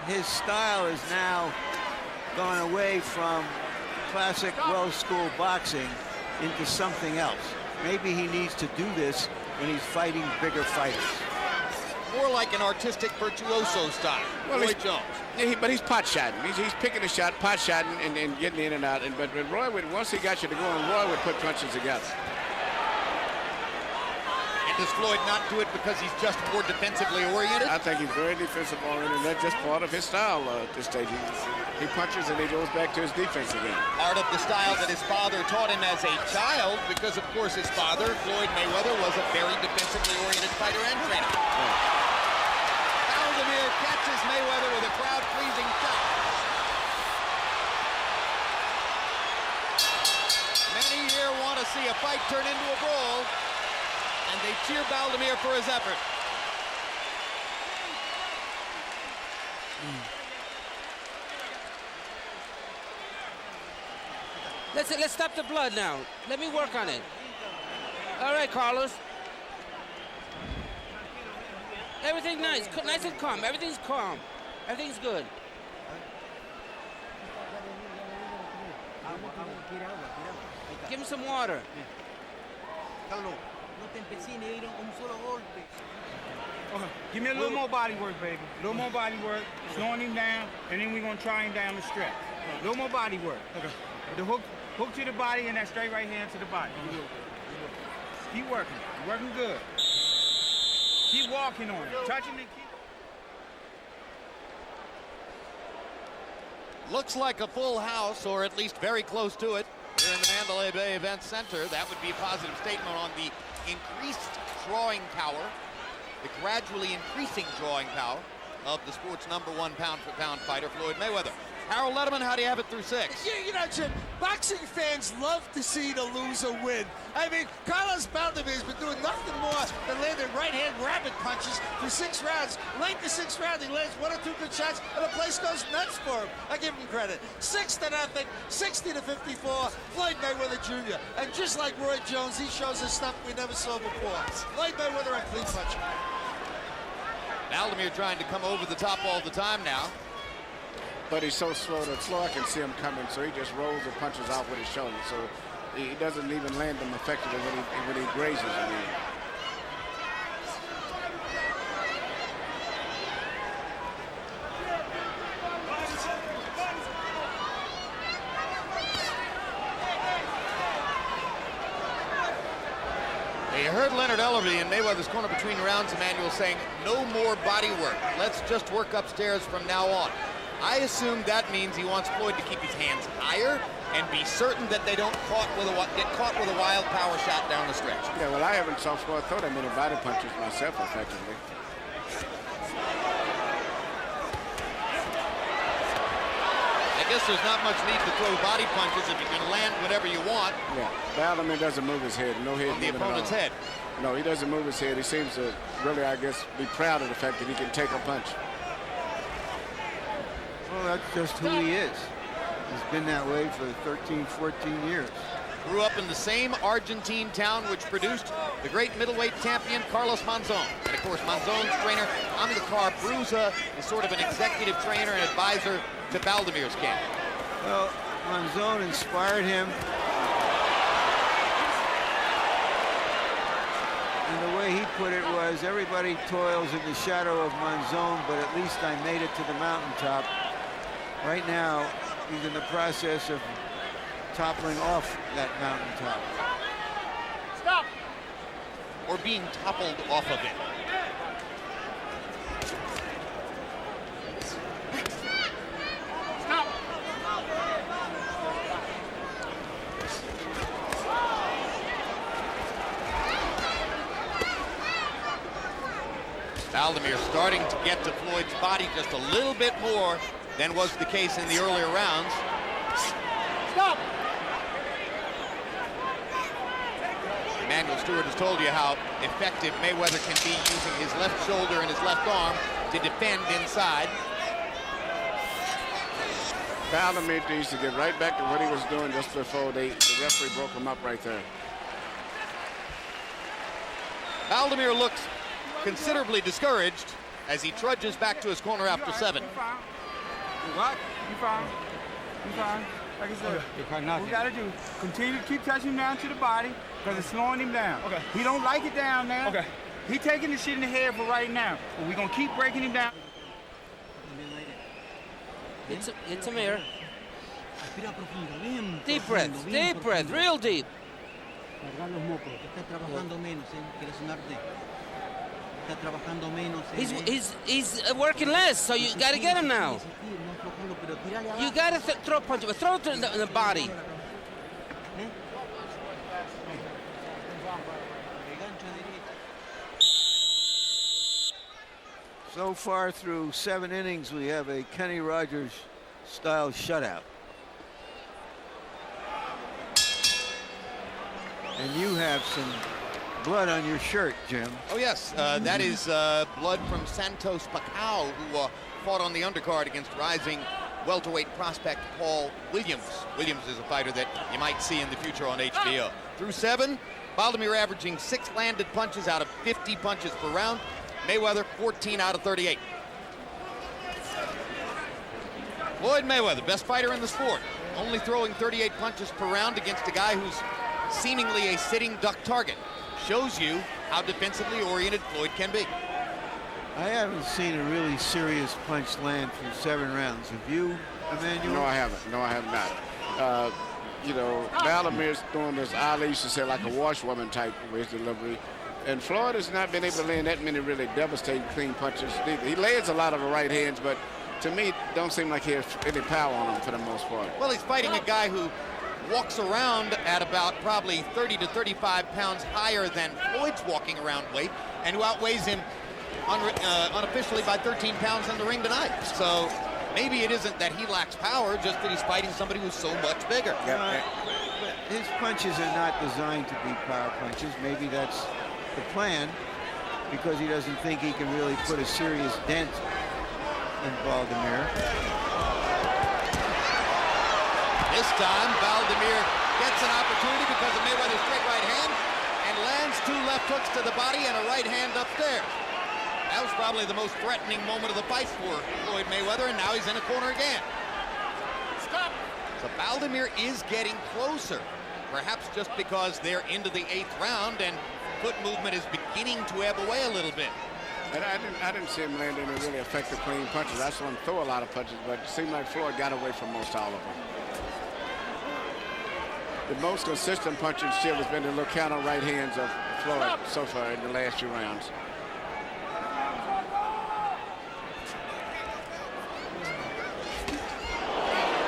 his style is now gone away from classic well-schooled boxing into something else. Maybe he needs to do this when he's fighting bigger fighters. More like an artistic virtuoso style. Well, Roy Jones. Yeah, but he's pot shotting. He's picking a shot, pot shotting, and getting in and out. But Roy would, once he got you to go on, Roy would put punches together. Does Floyd not do it because he's just more defensively oriented? I think he's very defensive oriented. That's just part of his style at this stage. He punches and he goes back to his defense again. Part of the style that his father taught him as a child, because of course his father, Floyd Mayweather, was a very defensively oriented fighter and trainer. Baldomir catches Mayweather with a crowd-pleasing shot. Many here want to see a fight turn into a brawl, and they cheer Baldomir for his effort. Let's stop the blood now. Let me work on it. All right, Carlos. Everything nice and calm. Everything's calm. Everything's good. Give him some water. Okay. Give me a little more body work, baby. A little more body work, slowing him down, and then we're going to try him down the stretch. A little more body work. Okay. The hook to the body and that straight right hand to the body. Keep working. You're working good. Keep walking on it. Touching and keep. Looks like a full house, or at least very close to it, here in the Mandalay Bay Event Center. That would be a positive statement on the increased drawing power, the gradually increasing drawing power of the sport's #1 pound-for-pound fighter, Floyd Mayweather. Harold Letterman, how do you have it through 6? Yeah, you know, Jim, boxing fans love to see the loser win. I mean, Carlos Baldomir has been doing nothing more than landing right-hand rabbit punches for 6 rounds. Late in the 6th round, he lands 1 or 2 good shots, and the place goes nuts for him. I give him credit. 6-0, 60-54, Floyd Mayweather Jr. And just like Roy Jones, he shows us stuff we never saw before. Floyd Mayweather and clean puncher. Baldomir trying to come over the top all the time now. But he's so slow I can see him coming, so he just rolls the punches out with his shoulder. So he doesn't even land them effectively when he grazes. I mean. You heard Leonard Ellerby in Mayweather's corner between rounds, Emmanuel, saying no more body work. Let's just work upstairs from now on. I assume that means he wants Floyd to keep his hands higher and be certain that they don't get caught with a wild power shot down the stretch. Yeah, well, I haven't saw Floyd throw that many body punches myself, effectively. I guess there's not much need to throw body punches if you can land whatever you want. Yeah, Baldomir doesn't move his head. No head on the opponent's head. No, he doesn't move his head. He seems to really, I guess, be proud of the fact that he can take a punch. Well, that's just who he is. He's been that way for 13, 14 years. Grew up in the same Argentine town which produced the great middleweight champion Carlos Monzon. And of course, Monzon's trainer, Amilcar Bruza, is sort of an executive trainer and advisor to Baldomir's camp. Well, Monzon inspired him. And the way he put it was, everybody toils in the shadow of Monzon, but at least I made it to the mountaintop. Right now, he's in the process of toppling off that mountaintop. Stop! Or being toppled off of it. Stop! Baldomir starting to get to Floyd's body just a little bit more than was the case in the earlier rounds. Stop! Emmanuel Stewart has told you how effective Mayweather can be using his left shoulder and his left arm to defend inside. Baldomir needs to get right back to what he was doing just before the referee broke him up right there. Baldomir looks considerably discouraged as he trudges back to his corner after 7. What? You fine. You fine. Like I said, what we got to do, continue to keep touching him down to the body because it's slowing him down. Okay. He don't like it down now. Okay. He taking the shit in the head for right now, but we're going to keep breaking him down. It's a mirror. Deep breath, real deep. He's working less, so you got to get him now. You got to throw punch, but throw it in the body. So far through 7 innings, we have a Kenny Rogers-style shutout. And you have some blood on your shirt, Jim. Oh, yes. That is blood from Santos Pacquiao, who fought on the undercard against rising welterweight prospect Paul Williams. Williams is a fighter that you might see in the future on HBO. Through 7, Baldomir averaging 6 landed punches out of 50 punches per round. Mayweather, 14 out of 38. Floyd Mayweather, best fighter in the sport, only throwing 38 punches per round against a guy who's seemingly a sitting duck target. Shows you how defensively oriented Floyd can be. I haven't seen a really serious punch land through 7 rounds. Have you, Emmanuel? No, I haven't. No, I have not. You know, Baldomir's doing this, Ali used to say, like a washwoman type with his delivery. And Floyd has not been able to land that many really devastating clean punches. He lands a lot of the right hands, but to me, don't seem like he has any power on him for the most part. Well, he's fighting a guy who walks around at about probably 30 to 35 pounds higher than Floyd's walking around weight, and who outweighs him unofficially by 13 pounds in the ring tonight. So maybe it isn't that he lacks power, just that he's fighting somebody who's so much bigger. But his punches are not designed to be power punches. Maybe that's the plan, because he doesn't think he can really put a serious dent in Baldomir. This time, Baldomir gets an opportunity because of Mayweather's straight right hand and lands 2 left hooks to the body and a right hand upstairs. That was probably the most threatening moment of the fight for Floyd Mayweather, and now he's in a corner again. Stop. So Baldomir is getting closer, perhaps just because they're into the 8th round and foot movement is beginning to ebb away a little bit. And I didn't see him land any really effective clean punches. I saw him throw a lot of punches, but it seemed like Floyd got away from most all of them. The most consistent punching still has been the little counter right hands of Floyd so far in the last few rounds.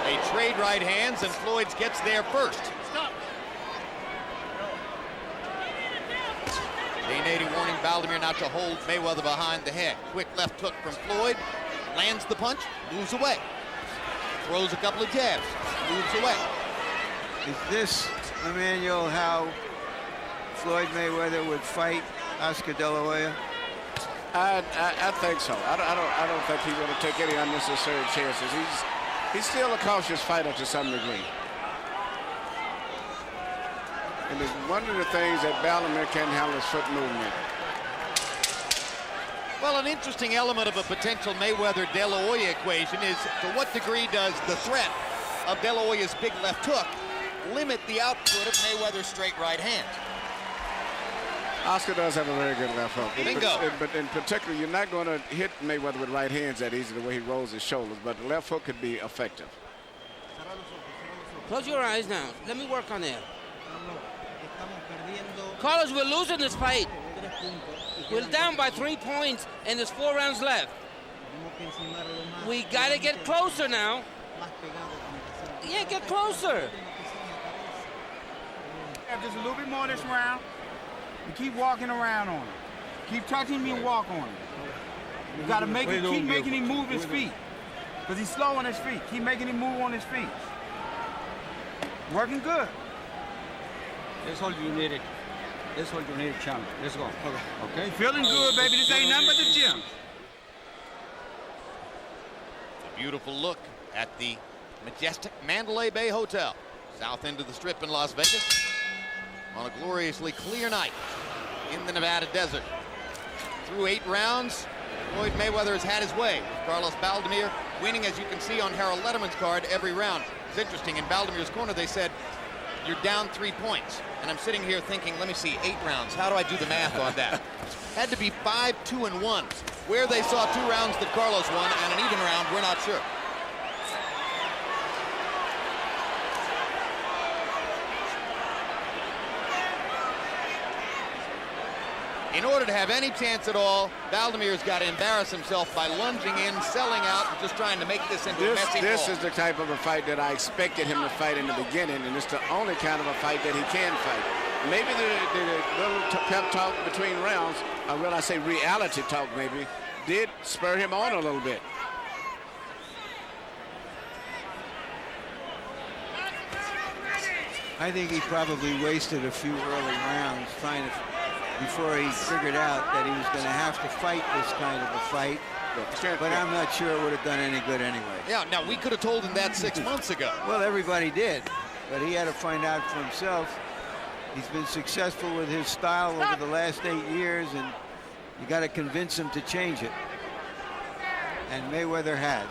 They trade right hands, and Floyd gets there first. Day-Nady warning Baldomir not to hold Mayweather behind the head. Quick left hook from Floyd. Lands the punch, moves away. Throws a couple of jabs, moves away. Is this, Emmanuel, how Floyd Mayweather would fight Oscar De La Hoya? I think so. I don't think he's going to take any unnecessary chances. He's still a cautious fighter to some degree. And it's one of the things that Baldomir can handle is foot movement. Well, an interesting element of a potential Mayweather-De La Hoya equation is to what degree does the threat of De La Hoya's big left hook limit the output of Mayweather's straight right hand? Oscar does have a very good left hook. Bingo. But in particular, you're not going to hit Mayweather with right hands that easy, the way he rolls his shoulders. But the left hook could be effective. Close your eyes now. Let me work on that. Carlos, we're losing this fight. We're down by 3 points, and there's 4 rounds left. We got to get closer now. Yeah, get closer. Just a little bit more this round. And keep walking around on him. Keep touching him and walk on him. You got to keep making him move his feet. Because he's slow on his feet. Keep making him move on his feet. Working good. That's all you needed. That's all you needed, champ. Let's go. Okay, feeling good, baby. This ain't nothing but the gym. A beautiful look at the majestic Mandalay Bay Hotel, south end of the Strip in Las Vegas, on a gloriously clear night in the Nevada desert. Through 8 rounds, Floyd Mayweather has had his way, with Carlos Baldomir winning, as you can see on Harold Letterman's card, every round. It's interesting, in Baldomir's corner they said, you're down 3 points. And I'm sitting here thinking, let me see, 8 rounds. How do I do the math on that? Had to be 5, 2, and 1. Where they saw 2 rounds that Carlos won and an even round, we're not sure. In order to have any chance at all, Baldomir's got to embarrass himself by lunging in, selling out, and just trying to make this into a messy This ball. is the type of a fight that I expected him to fight in the beginning, and it's the only kind of a fight that he can fight. Maybe the little pep talk between rounds, or will I say reality talk maybe, did spur him on a little bit. I think he probably wasted a few early rounds trying to, before he figured out that he was going to have to fight this kind of a fight. But I'm not sure it would have done any good anyway. Yeah, now we could have told him that 6 months ago. Well, everybody did, but he had to find out for himself. He's been successful with his style over the last 8 years, and you got to convince him to change it. And Mayweather has.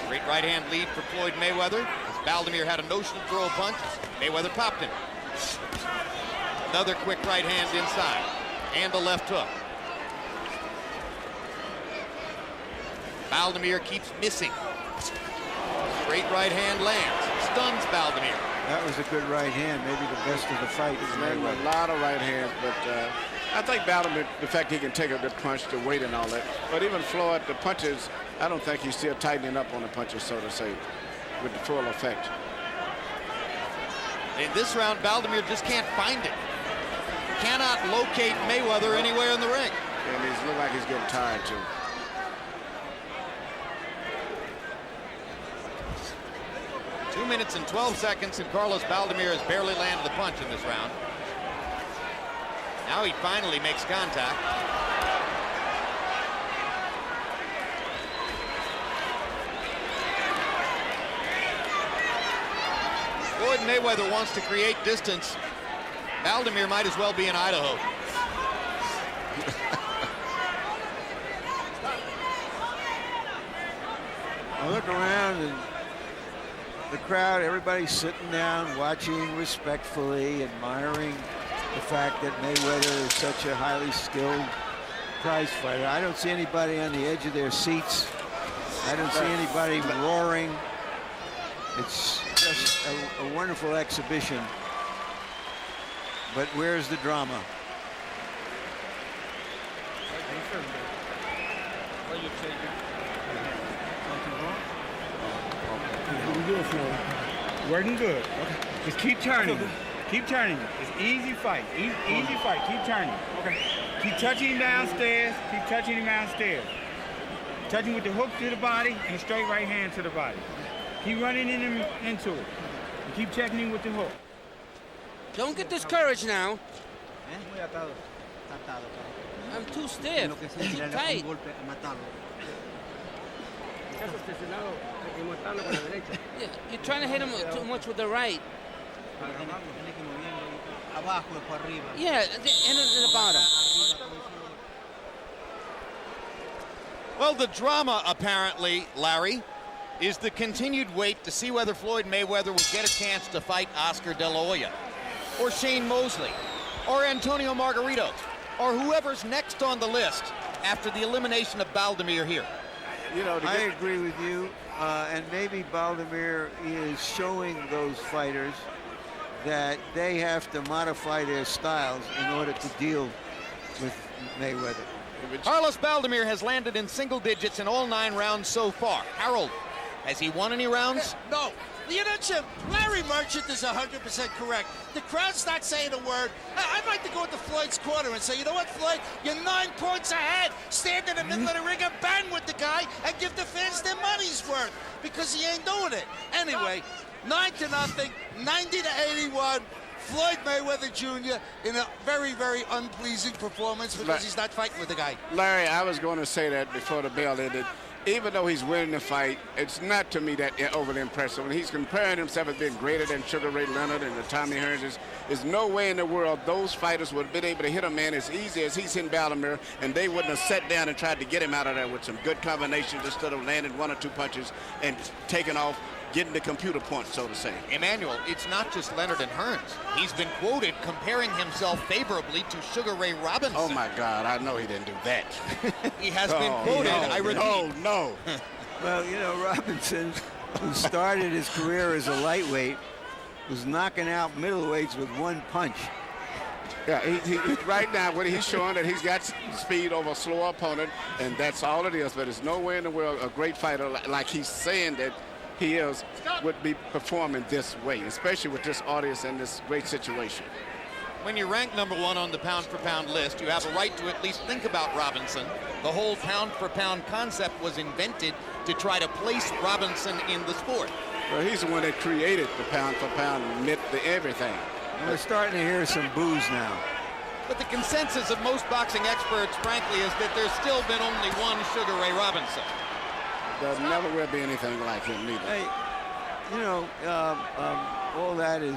Great right hand lead for Floyd Mayweather. As Baldomir had a notion to throw a punch. Mayweather popped him. Another quick right hand inside. And a left hook. Baldomir keeps missing. Straight right hand lands. Stuns Baldomir. That was a good right hand, maybe the best of the fight. He's landing a lot of right hands, but I think Baldomir, the fact he can take a good punch, the weight and all that. But even Floyd, the punches, I don't think he's still tightening up on the punches, so to say, with the full effect. In this round, Baldomir just can't find it. Cannot locate Mayweather anywhere in the ring. And he looks like he's getting tired, too. Two minutes and 12 seconds, and Carlos Baldomir has barely landed a punch in this round. Now he finally makes contact. Floyd Mayweather wants to create distance. Baldomir might as well be in Idaho. I look around and the crowd, everybody's sitting down, watching respectfully, admiring the fact that Mayweather is such a highly skilled prize fighter. I don't see anybody on the edge of their seats. I don't see anybody roaring. It's just a wonderful exhibition. But where's the drama? Working good. Okay. Just keep turning. Keep turning. It's easy fight. Easy fight. Keep turning. Okay. Keep touching him downstairs. Keep touching him downstairs. Touching with the hook to the body and a straight right hand to the body. Keep running into it. And keep checking him with the hook. Don't get discouraged now. I'm too stiff. I'm too tight. Yeah, you're trying to hit him too much with the right. Yeah, and the bottom. Well, the drama, apparently, Larry, is the continued wait to see whether Floyd Mayweather will get a chance to fight Oscar De La Hoya, or Shane Mosley, or Antonio Margarito, or whoever's next on the list after the elimination of Baldomir here. You know, I agree with you, and maybe Baldomir is showing those fighters that they have to modify their styles in order to deal with Mayweather. Carlos Baldomir has landed in single digits in all 9 rounds so far. Harold, has he won any rounds? No. The announcer, Larry Merchant, is 100% correct. The crowd's not saying a word. I'd like to go into Floyd's corner and say, you know what, Floyd? You're 9 points ahead. Stand in the middle of the ring and bang with the guy and give the fans their money's worth, because he ain't doing it. Anyway, 9-0, 90-81. Floyd Mayweather Jr. in a very, very unpleasing performance because he's not fighting with the guy. Larry, I was going to say that before the bell ended. Even though he's winning the fight, it's not to me that overly impressive. When he's comparing himself as being greater than Sugar Ray Leonard and the Tommy Hearns, there's no way in the world those fighters would have been able to hit a man as easy as he's hitting Baldomir, and they wouldn't have sat down and tried to get him out of there with some good combinations instead of landing 1 or 2 punches and taking off, getting the computer point, so to say. Emmanuel, it's not just Leonard and Hearns. He's been quoted comparing himself favorably to Sugar Ray Robinson. Oh, my God, I know he didn't do that. He has been quoted, I repeat. No. Well, you know, Robinson, who started his career as a lightweight, was knocking out middleweights with 1 punch. Yeah, he right now, what he's showing that he's got speed over a slower opponent, and that's all it is. But there's no way in the world a great fighter like he's saying that he is would be performing this way, especially with this audience and this great situation. When you rank #1 on the pound-for-pound list, you have a right to at least think about Robinson. The whole pound-for-pound concept was invented to try to place Robinson in the sport. Well, he's the one that created the pound-for-pound myth, the everything. And we're starting to hear some boos now. But the consensus of most boxing experts, frankly, is that there's still been only one Sugar Ray Robinson. There never will be anything like him, neither. Hey, you know, all that is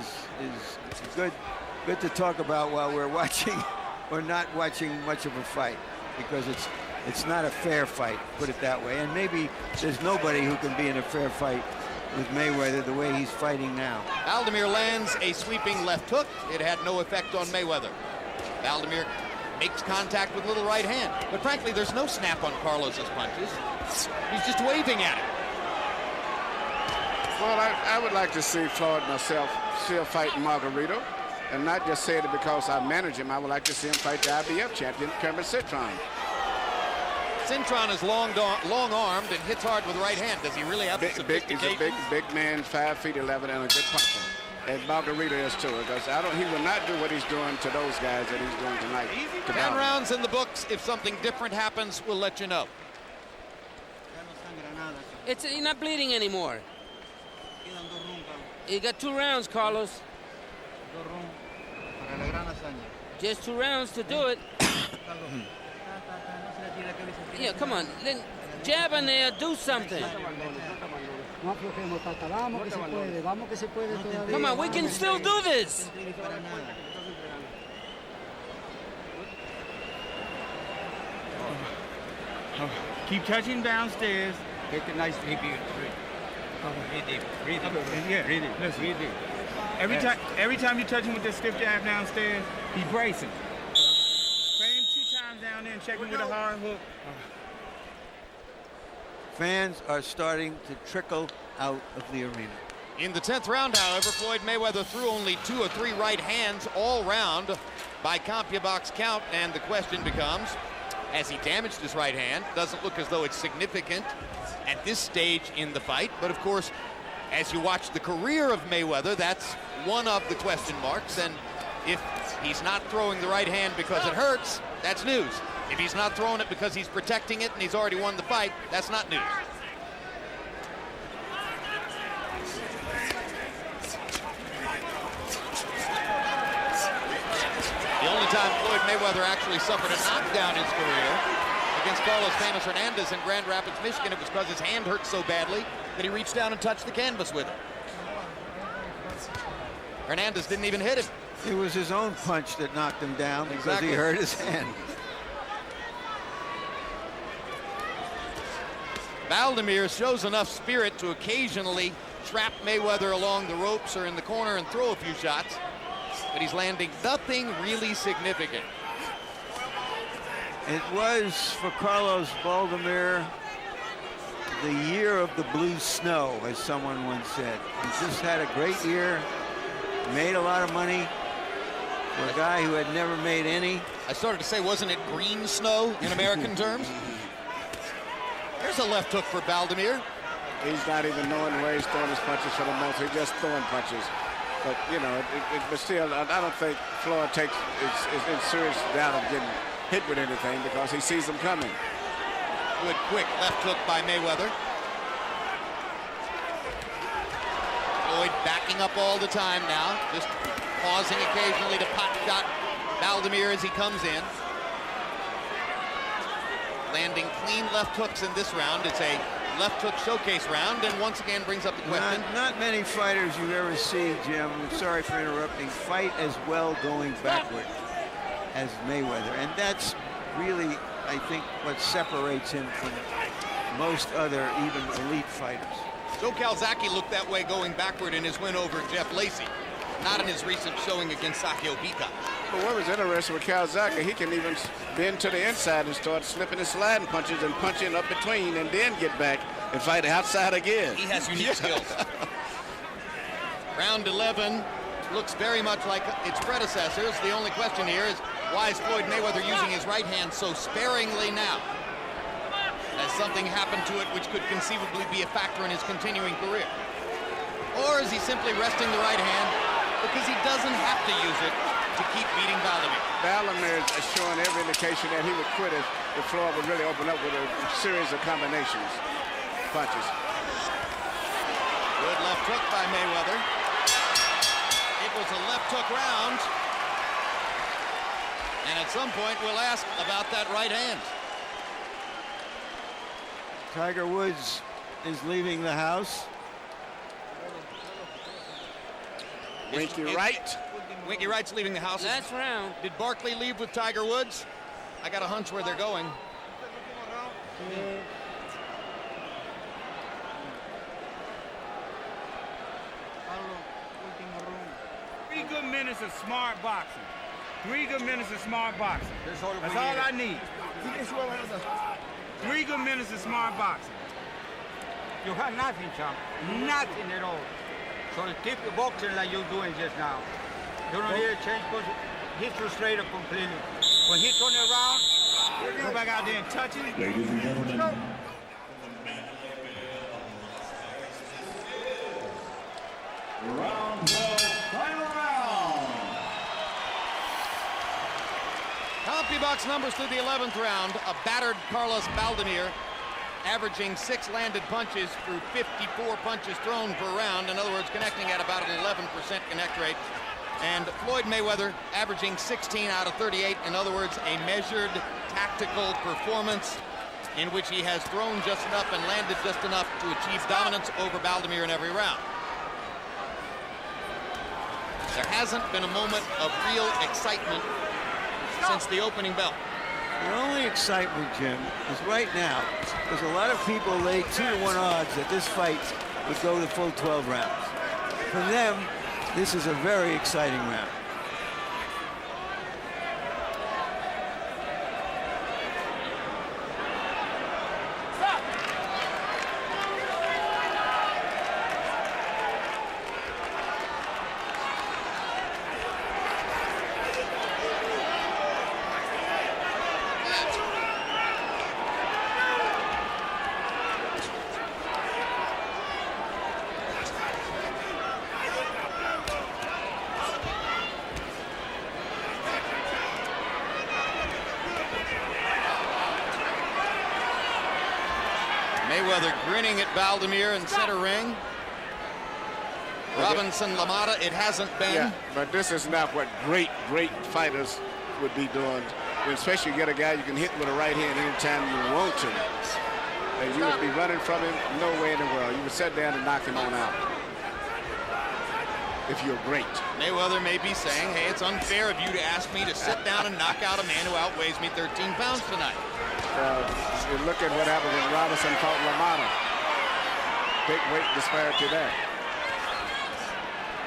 good to talk about while we're watching or not watching much of a fight, because it's not a fair fight, put it that way. And maybe there's nobody who can be in a fair fight with Mayweather the way he's fighting now. Baldomir lands a sweeping left hook. It had no effect on Mayweather. Baldomir makes contact with little right hand. But frankly, there's no snap on Carlos's punches. He's just waving at it. Well, I would like to see Floyd myself still fighting Margarito, and not just saying it because I manage him. I would like to see him fight the IBF champion, Kermit Citron. Citron is long-armed and hits hard with right hand. Does he really have the sophistication? He's a big man, 5 feet 11, and a good puncher. And Margarito is too, because he will not do what he's doing to those guys that he's doing tonight. 10 rounds in the books. If something different happens, we'll let you know. You're not bleeding anymore. You got 2 rounds, Carlos. Just 2 rounds to do it. Yeah, come on. Jab in there, do something. Come on, we can still do this. Keep touching downstairs. Take a nice deep breath. Breathe deep. Yeah, breathe deep. Listen, breathe deep. Every time you touch him with that stiff jab downstairs, he's bracing. Frame 2 times down there and check him with a hard hook. Fans are starting to trickle out of the arena. In the 10th round, however, Floyd Mayweather threw only 2 or 3 right hands all round by CompuBox count, and the question becomes, has he damaged his right hand? Doesn't look as though it's significant at this stage in the fight, but of course, as you watch the career of Mayweather, that's one of the question marks, and if he's not throwing the right hand because it hurts, that's news. If he's not throwing it because he's protecting it and he's already won the fight, that's not news. The only time Floyd Mayweather actually suffered a knockdown in his career against Carlos Famous Hernandez in Grand Rapids, Michigan, it was because his hand hurt so badly that he reached down and touched the canvas with it. Hernandez didn't even hit him. It was his own punch that knocked him down because Exactly. he hurt his hand. Baldomir shows enough spirit to occasionally trap Mayweather along the ropes or in the corner and throw a few shots, but he's landing nothing really significant. It was, for Carlos Baldomir, the year of the blue snow, as someone once said. He just had a great year, made a lot of money for a guy who had never made any. I started to say, wasn't it green snow in American terms? There's a left hook for Baldomir. He's not even knowing where he's throwing his punches for the most. He's just throwing punches. But, you know, but still, I don't think Floyd is in serious doubt of getting hit with anything because he sees them coming. Good quick left hook by Mayweather. Floyd backing up all the time now, just pausing occasionally to pot shot Baldomir as he comes in. Landing clean left hooks in this round. It's a left hook showcase round, and once again brings up the question. Not many fighters you ever see, Jim, I'm sorry for interrupting, fight as well going backward as Mayweather. And that's really, I think, what separates him from most other even elite fighters. Joe Calzaghe looked that way going backward in his win over Jeff Lacey, not in his recent showing against Sakio Bika. But what was interesting with Calzaghe, he can even bend to the inside and start slipping and sliding punches and punching up between and then get back and fight outside again. He has unique skills. Round 11 looks very much like its predecessors. The only question here is, why is Floyd Mayweather using his right hand so sparingly now? Has something happened to it which could conceivably be a factor in his continuing career? Or is he simply resting the right hand because he doesn't have to use it to keep beating Baldomir? Baldomir is showing every indication that he would quit if Floyd would really open up with a series of combinations, punches. Good left hook by Mayweather. It was a left hook round. And at some point, we'll ask about that right hand. Tiger Woods is leaving the house. Winky Wright. Winky Wright's leaving the house. Last round. Did Barkley leave with Tiger Woods? I got a hunch where they're going. good minutes of smart boxing. 3 good minutes of smart boxing. That's all I need. 3 good minutes of smart boxing. You have nothing, champ. Nothing at all. So keep boxing like you're doing just now. You don't need to change because he's frustrated completely. When he turn around, Go back out there and touch it. Ladies and gentlemen, round 12, final round. CompuBox numbers through the 11th round. A battered Carlos Baldomir, averaging 6 landed punches through 54 punches thrown per round. In other words, connecting at about an 11% connect rate. And Floyd Mayweather averaging 16 out of 38. In other words, a measured tactical performance in which he has thrown just enough and landed just enough to achieve dominance over Baldomir in every round. There hasn't been a moment of real excitement since the opening bell. The only excitement, Jim, is right now, because a lot of people laid 2-to-1 odds that this fight would go the full 12 rounds. For them, this is a very exciting round. Mayweather grinning at Baldomir in center ring. Robinson Lamata, it hasn't been. Yeah, but this is not what great fighters would be doing. Especially you get a guy you can hit with a right hand anytime you want to. And you would be running from him, no way in the world. You would sit down and knock him on out. If you're great. Mayweather may be saying, hey, it's unfair of you to ask me to sit down and knock out a man who outweighs me 13 pounds tonight. You look at what happened when Robinson fought Lamata. Big weight disparity there.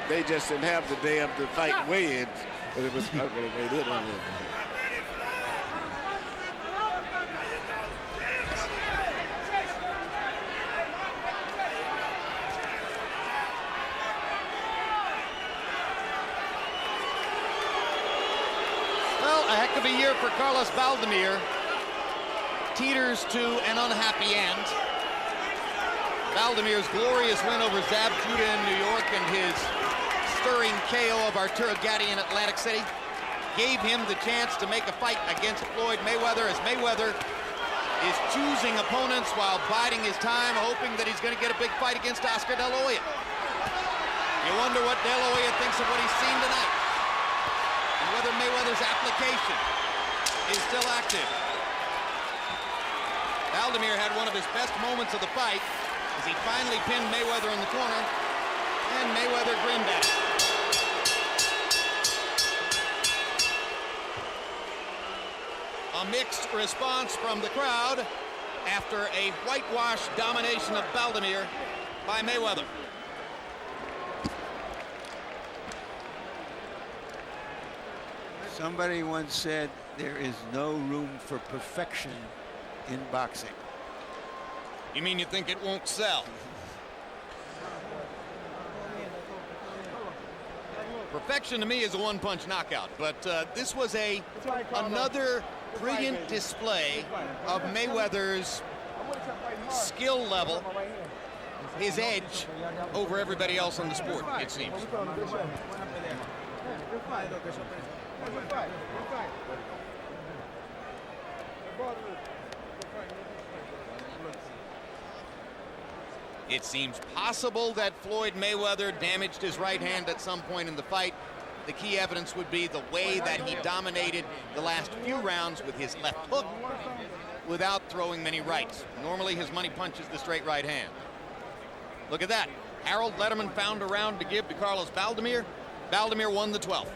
They just didn't have the day of the fight weigh-in, but it was ugly. They did on it. Well, a heck of a year for Carlos Baldomir. Teeters to an unhappy end. Baldomir's glorious win over Zab Judah in New York and his stirring KO of Arturo Gatti in Atlantic City gave him the chance to make a fight against Floyd Mayweather, as Mayweather is choosing opponents while biding his time, hoping that he's going to get a big fight against Oscar De La Hoya. You wonder what De La Hoya thinks of what he's seen tonight, and whether Mayweather's application is still active. Baldomir had one of his best moments of the fight as he finally pinned Mayweather in the corner, and Mayweather grinned at him. A mixed response from the crowd after a whitewash domination of Baldomir by Mayweather. Somebody once said there is no room for perfection in boxing. You mean you think it won't sell? Perfection to me is a one-punch knockout, but this was another brilliant display of Mayweather's skill level, his edge over everybody else in the sport, it seems. It seems possible that Floyd Mayweather damaged his right hand at some point in the fight. The key evidence would be the way that he dominated the last few rounds with his left hook without throwing many rights. Normally his money punch is the straight right hand. Look at that. Harold Letterman found a round to give to Carlos Baldomir. Baldomir won the 12th.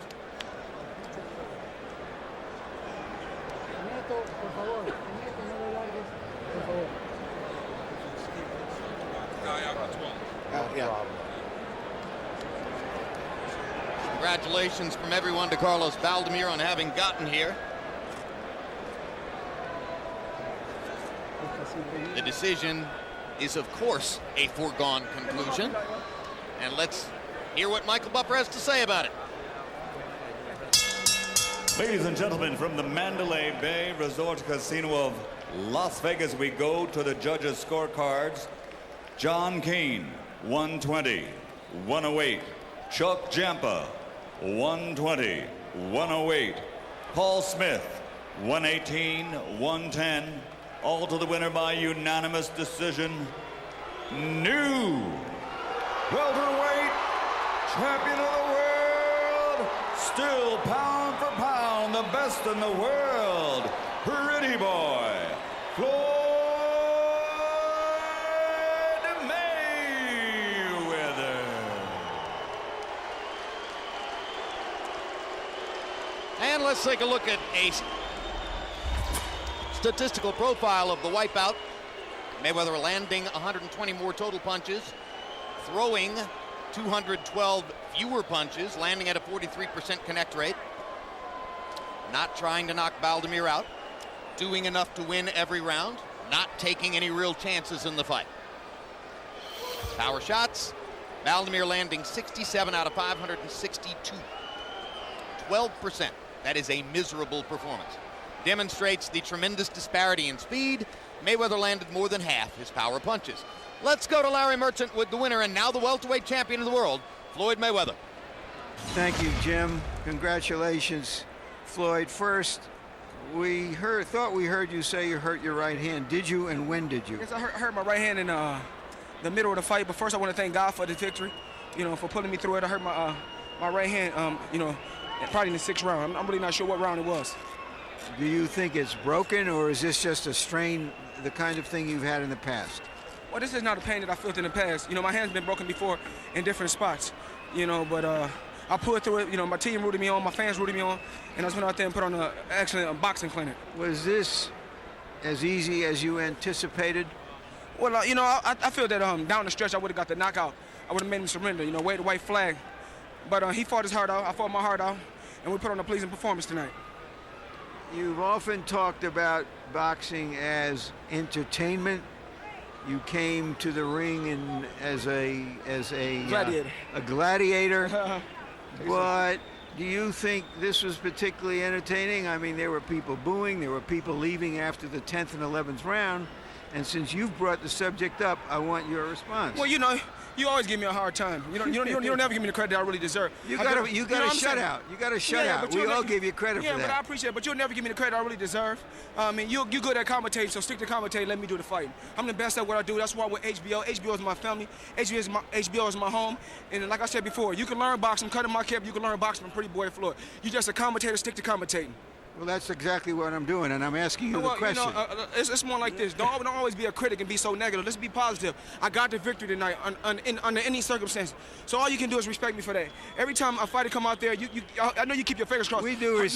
Congratulations from everyone to Carlos Baldomir on having gotten here. The decision is, of course, a foregone conclusion. And let's hear what Michael Buffer has to say about it. Ladies and gentlemen, from the Mandalay Bay Resort Casino of Las Vegas, we go to the judges' scorecards. John Kane, 120, 108. Chuck Jampa, 120, 108. Paul Smith, 118, 110. All to the winner by unanimous decision. New welterweight champion of the world, still pound for pound the best in the world, pretty boy, Floyd Mayweather. And let's take a look at a statistical profile of the wipeout. Mayweather landing 120 more total punches, throwing 212 fewer punches, landing at a 43% connect rate, not trying to knock Baldomir out, doing enough to win every round, not taking any real chances in the fight. Power shots, Baldomir landing 67 out of 562, 12%. That is a miserable performance. Demonstrates the tremendous disparity in speed. Mayweather landed more than half his power punches. Let's go to Larry Merchant with the winner and now the welterweight champion of the world, Floyd Mayweather. Thank you, Jim. Congratulations, Floyd. First, thought we heard you say you hurt your right hand. Did you, and when did you? Yes, I hurt my right hand in the middle of the fight, but first I want to thank God for the victory, for pulling me through it. I hurt my right hand, probably in the 6th round. I'm really not sure what round it was. Do you think it's broken, or is this just a strain, the kind of thing you've had in the past? Well, this is not a pain that I felt in the past. My hand's been broken before in different spots, but I pulled through it. My team rooted me on, my fans rooted me on, and I just went out there and put on an excellent boxing clinic. Was this as easy as you anticipated? Well, I feel that down the stretch I would have got the knockout. I would have made him surrender, wave the white flag. But he fought his heart out, I fought my heart out, and we put on a pleasing performance tonight. You've often talked about boxing as entertainment. You came to the ring as a gladiator. A gladiator. But do you think this was particularly entertaining? I mean, there were people booing, there were people leaving after the 10th and 11th round. And since you've brought the subject up, I want your response. Well, you always give me a hard time. You don't ever give me the credit I really deserve. You got a shutout. You got a shutout. We all give you credit for that. Yeah, but I appreciate it. But you'll never give me the credit I really deserve. You're good at commentating, so stick to commentating. Let me do the fighting. I'm the best at what I do. That's why with HBO. HBO is my family. HBO is my home. And like I said before, you can learn boxing, cutting my cap. You can learn boxing from Pretty Boy Floyd. You're just a commentator. Stick to commentating. Well, that's exactly what I'm doing, and I'm asking you the question. It's more like this. Don't always be a critic and be so negative. Let's be positive. I got the victory tonight under any circumstance. So all you can do is respect me for that. Every time a fighter come out there, I know you keep your fingers crossed. We do.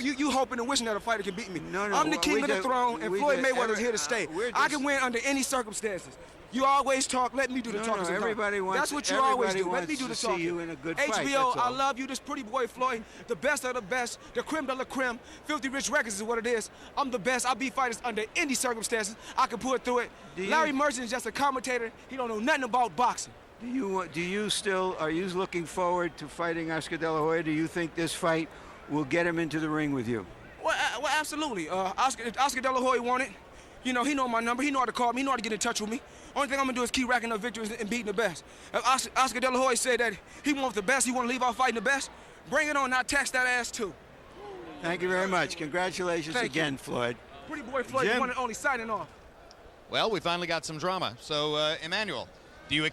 You hoping and wishing that a fighter can beat me. No, I'm the king of the throne, and Floyd Mayweather is here to stay. I can win under any circumstances. You always talk. Let me do the talking. No, everybody wants. That's what you always do. Let me do the talking. See you in a good fight. HBO, I love you. This Pretty Boy Floyd, the best of the best, the creme de la creme. Filthy Rich Records is what it is. I'm the best. I beat fighters under any circumstances. I can pull it through it. Larry Merchant is just a commentator. He don't know nothing about boxing. Are you looking forward to fighting Oscar De La Hoya? Do you think this fight will get him into the ring with you? Well, absolutely. Oscar De La Hoya won it. He know my number. He know how to call me. He know how to get in touch with me. Only thing I'm gonna do is keep racking up victories and beating the best. If Oscar De La Hoya said that he wants the best, he want to leave out fighting the best, bring it on. I'll tax that ass too. Thank you very much. Congratulations again, Floyd. Pretty Boy Floyd, the one and only, signing off. Well, we finally got some drama. So, Emmanuel, do you